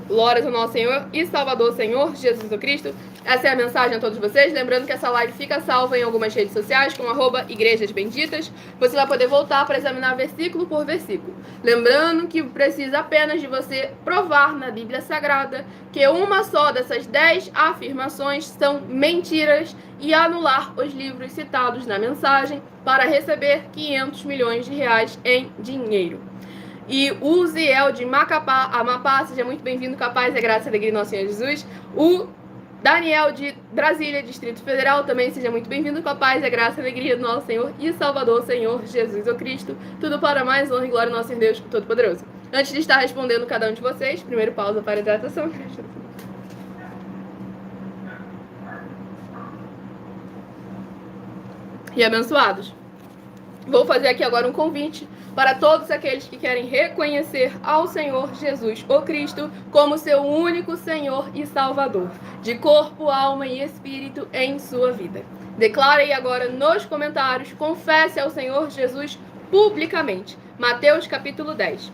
Glórias ao nosso Senhor e Salvador, Senhor Jesus Cristo. Essa é a mensagem a todos vocês. Lembrando que essa live fica salva em algumas redes sociais, com @Igrejas Benditas. Você vai poder voltar para examinar versículo por versículo. Lembrando que precisa apenas de você provar na Bíblia Sagrada que uma só dessas 10 afirmações são mentiras e anular os livros citados na mensagem para receber 500 milhões de reais em dinheiro. E o Ziel de Macapá, Amapá, seja muito bem-vindo, capaz, é graça e alegria do nosso Senhor Jesus. O Daniel de Brasília, Distrito Federal, também seja muito bem-vindo, capaz, é graça e alegria do nosso Senhor e Salvador, Senhor Jesus o Cristo. Tudo para mais honra e glória ao nosso Deus Todo-Poderoso. Antes de estar respondendo cada um de vocês, primeiro pausa para a hidratação. E abençoados. Vou fazer aqui agora um convite para todos aqueles que querem reconhecer ao Senhor Jesus, o Cristo, como seu único Senhor e Salvador, de corpo, alma e espírito em sua vida. Declare agora nos comentários, confesse ao Senhor Jesus publicamente. Mateus capítulo 10.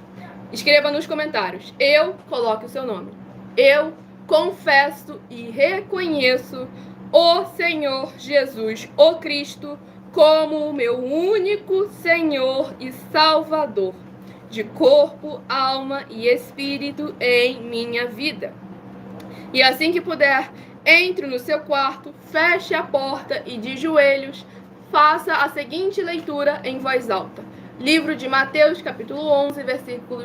Escreva nos comentários, eu, coloque o seu nome, eu confesso e reconheço o Senhor Jesus, o Cristo, como o meu único Senhor e Salvador, de corpo, alma e espírito em minha vida. E assim que puder, entre no seu quarto, feche a porta e de joelhos, faça a seguinte leitura em voz alta. Livro de Mateus, capítulo 11, versículo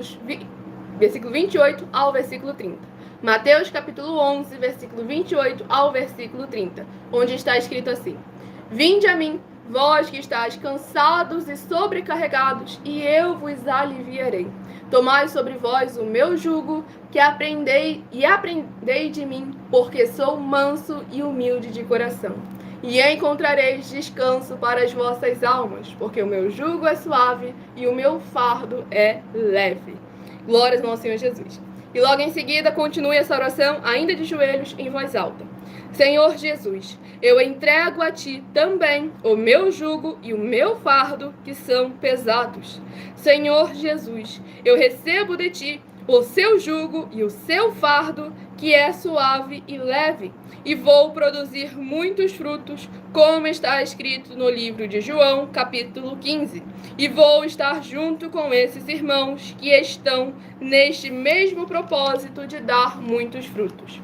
28 ao versículo 30. Mateus, capítulo 11, versículo 28 ao versículo 30, onde está escrito assim: Vinde a mim, vós que estáis cansados e sobrecarregados, e eu vos aliviarei. Tomai sobre vós o meu jugo, que aprendei de mim, porque sou manso e humilde de coração. E encontrareis descanso para as vossas almas, porque o meu jugo é suave e o meu fardo é leve. Glórias ao nosso Senhor Jesus. E logo em seguida, continue essa oração, ainda de joelhos, em voz alta. Senhor Jesus, eu entrego a Ti também o meu jugo e o meu fardo, que são pesados. Senhor Jesus, eu recebo de Ti o seu jugo e o seu fardo, que é suave e leve, e vou produzir muitos frutos, como está escrito no livro de João, capítulo 15. E vou estar junto com esses irmãos que estão neste mesmo propósito de dar muitos frutos.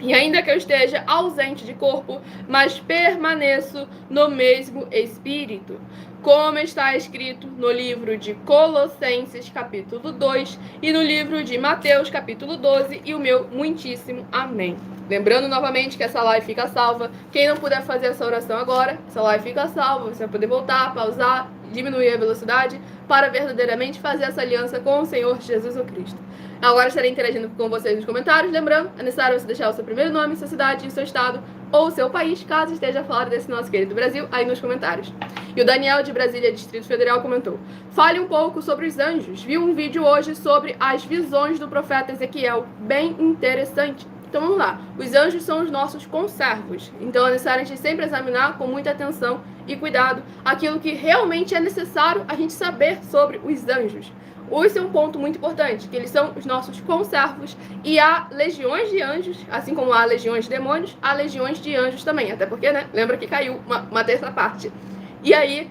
E ainda que eu esteja ausente de corpo, mas permaneço no mesmo espírito, como está escrito no livro de Colossenses, capítulo 2, e no livro de Mateus, capítulo 12, e o meu muitíssimo amém. Lembrando novamente que essa live fica salva. Quem não puder fazer essa oração agora, essa live fica salva. Você vai poder voltar, pausar, diminuir a velocidade para verdadeiramente fazer essa aliança com o Senhor Jesus o Cristo. Agora estarei interagindo com vocês nos comentários. Lembrando, é necessário você deixar o seu primeiro nome, sua cidade, o seu estado ou o seu país, caso esteja fora desse nosso querido Brasil, aí nos comentários. E o Daniel de Brasília, Distrito Federal, comentou: fale um pouco sobre os anjos. Vi um vídeo hoje sobre as visões do profeta Ezequiel, bem interessante. Então vamos lá, os anjos são os nossos conservos, então é necessário a gente sempre examinar com muita atenção e cuidado aquilo que realmente é necessário a gente saber sobre os anjos. Esse é um ponto muito importante, que eles são os nossos conservos, e há legiões de anjos, assim como há legiões de demônios, há legiões de anjos também, até porque, né, lembra que caiu uma terça parte. E aí,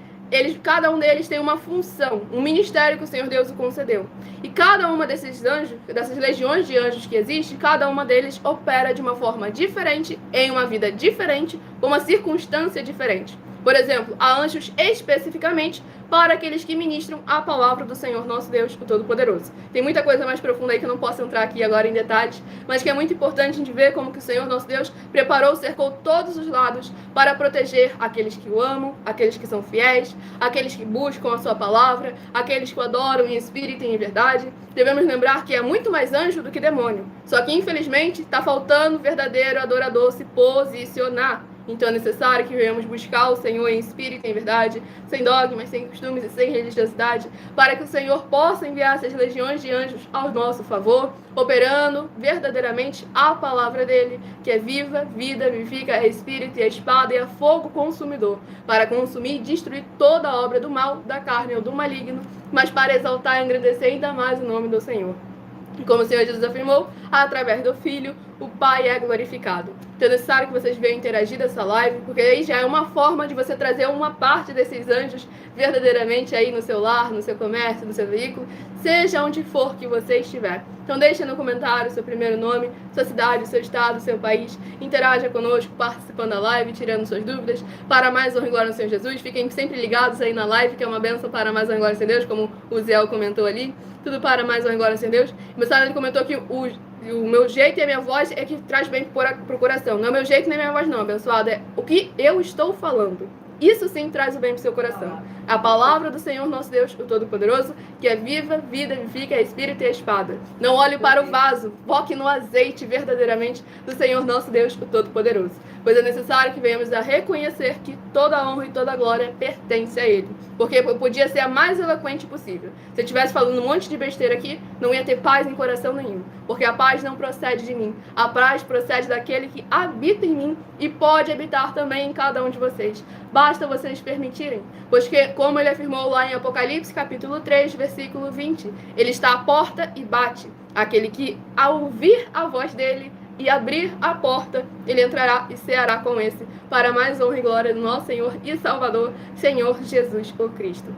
cada um deles tem uma função, um ministério que o Senhor Deus o concedeu. E cada uma desses anjos, dessas legiões de anjos que existe, cada uma deles opera de uma forma diferente, em uma vida diferente, com uma circunstância diferente. Por exemplo, há anjos especificamente para aqueles que ministram a palavra do Senhor nosso Deus, o Todo-Poderoso. Tem muita coisa mais profunda aí que eu não posso entrar aqui agora em detalhes, mas que é muito importante a gente ver como que o Senhor nosso Deus preparou, cercou todos os lados para proteger aqueles que o amam, aqueles que são fiéis, aqueles que buscam a sua palavra, aqueles que o adoram em espírito e em verdade. Devemos lembrar que é muito mais anjo do que demônio. Só que, infelizmente, está faltando o verdadeiro adorador se posicionar. Então é necessário que venhamos buscar o Senhor em espírito e em verdade, sem dogmas, sem costumes e sem religiosidade, para que o Senhor possa enviar essas legiões de anjos ao nosso favor, operando verdadeiramente a palavra dele, que é viva, vida, vivifica, é espírito e é espada e é fogo consumidor, para consumir e destruir toda a obra do mal, da carne ou do maligno, mas para exaltar e engrandecer ainda mais o nome do Senhor. E como o Senhor Jesus afirmou, através do Filho, o Pai é glorificado. Então é necessário que vocês venham interagir dessa live, porque aí já é uma forma de você trazer uma parte desses anjos verdadeiramente aí no seu lar, no seu comércio, no seu veículo, seja onde for que você estiver. Então deixa no comentário seu primeiro nome, sua cidade, seu estado, seu país. Interaja conosco, participando da live, tirando suas dúvidas. Para mais honra e glória ao Senhor Jesus. Fiquem sempre ligados aí na live, que é uma bênção para mais honra e glória ao Senhor Deus, como o Zé comentou ali. Tudo para mais honra e glória ao Senhor Deus. O meu ele comentou que o meu jeito e a minha voz é que traz bem pro coração. Não é o meu jeito nem a minha voz não, abençoado. É o que eu estou falando. Isso sim traz o bem pro seu coração. A palavra do Senhor nosso Deus, o Todo-Poderoso, que é viva, vida, vivifica, é espírito e é espada. Não olhe para o vaso, foque no azeite verdadeiramente do Senhor nosso Deus, o Todo-Poderoso. Pois é necessário que venhamos a reconhecer que toda a honra e toda a glória pertence a Ele. Porque eu podia ser a mais eloquente possível. Se eu estivesse falando um monte de besteira aqui, não ia ter paz em coração nenhum. Porque a paz não procede de mim. A paz procede daquele que habita em mim e pode habitar também em cada um de vocês. Basta vocês permitirem. Pois que, como ele afirmou lá em Apocalipse, capítulo 3, versículo 20, ele está à porta e bate. Aquele que, ao ouvir a voz dele e abrir a porta, ele entrará e ceará com esse, para mais honra e glória do nosso Senhor e Salvador, Senhor Jesus o Cristo.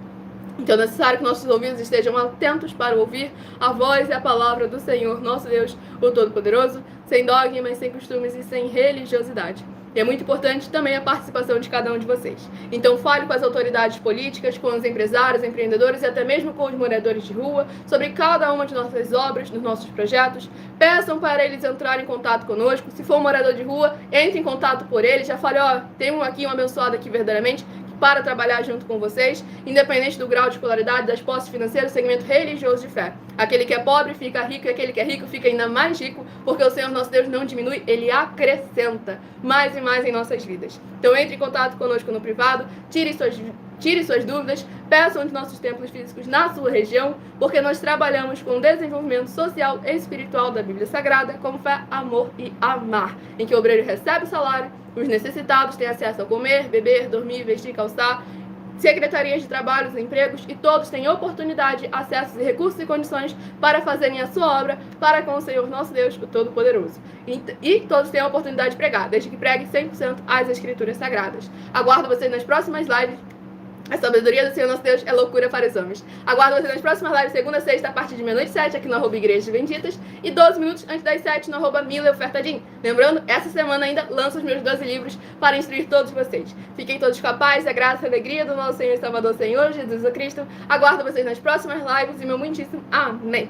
Então é necessário que nossos ouvidos estejam atentos para ouvir a voz e a palavra do Senhor, nosso Deus, o Todo-Poderoso, sem dogmas, sem costumes e sem religiosidade. E é muito importante também a participação de cada um de vocês. Então fale com as autoridades políticas, com os empresários, empreendedores e até mesmo com os moradores de rua sobre cada uma de nossas obras, dos nossos projetos. Peçam para eles entrarem em contato conosco. Se for um morador de rua, entre em contato por eles. Já fale, tem um abençoado aqui verdadeiramente, para trabalhar junto com vocês, independente do grau de escolaridade, das posses financeiras, segmento religioso de fé. Aquele que é pobre fica rico e aquele que é rico fica ainda mais rico, porque o Senhor nosso Deus não diminui, Ele acrescenta mais e mais em nossas vidas. Então entre em contato conosco no privado, tire suas dúvidas, peçam os nossos templos físicos na sua região, porque nós trabalhamos com o desenvolvimento social e espiritual da Bíblia Sagrada, como fé, amor e amar, em que o obreiro recebe o salário, os necessitados têm acesso a comer, beber, dormir, vestir, calçar, secretarias de trabalhos e empregos, e todos têm oportunidade, acessos e recursos e condições para fazerem a sua obra para com o Senhor nosso Deus, o Todo-Poderoso. E todos têm a oportunidade de pregar, desde que preguem 100% as Escrituras Sagradas. Aguardo vocês nas próximas lives. A sabedoria do Senhor nosso Deus é loucura para os homens. Aguardo vocês nas próximas lives, segunda a sexta, a partir de meia-noite 7, aqui no @Igrejas Benditas, e 12 minutos antes das 7 no @Mileofertadim. Lembrando, essa semana ainda lanço os meus 12 livros para instruir todos vocês. Fiquem todos com a paz, a graça e a alegria do nosso Senhor e Salvador, Senhor Jesus Cristo. Aguardo vocês nas próximas lives e meu muitíssimo amém.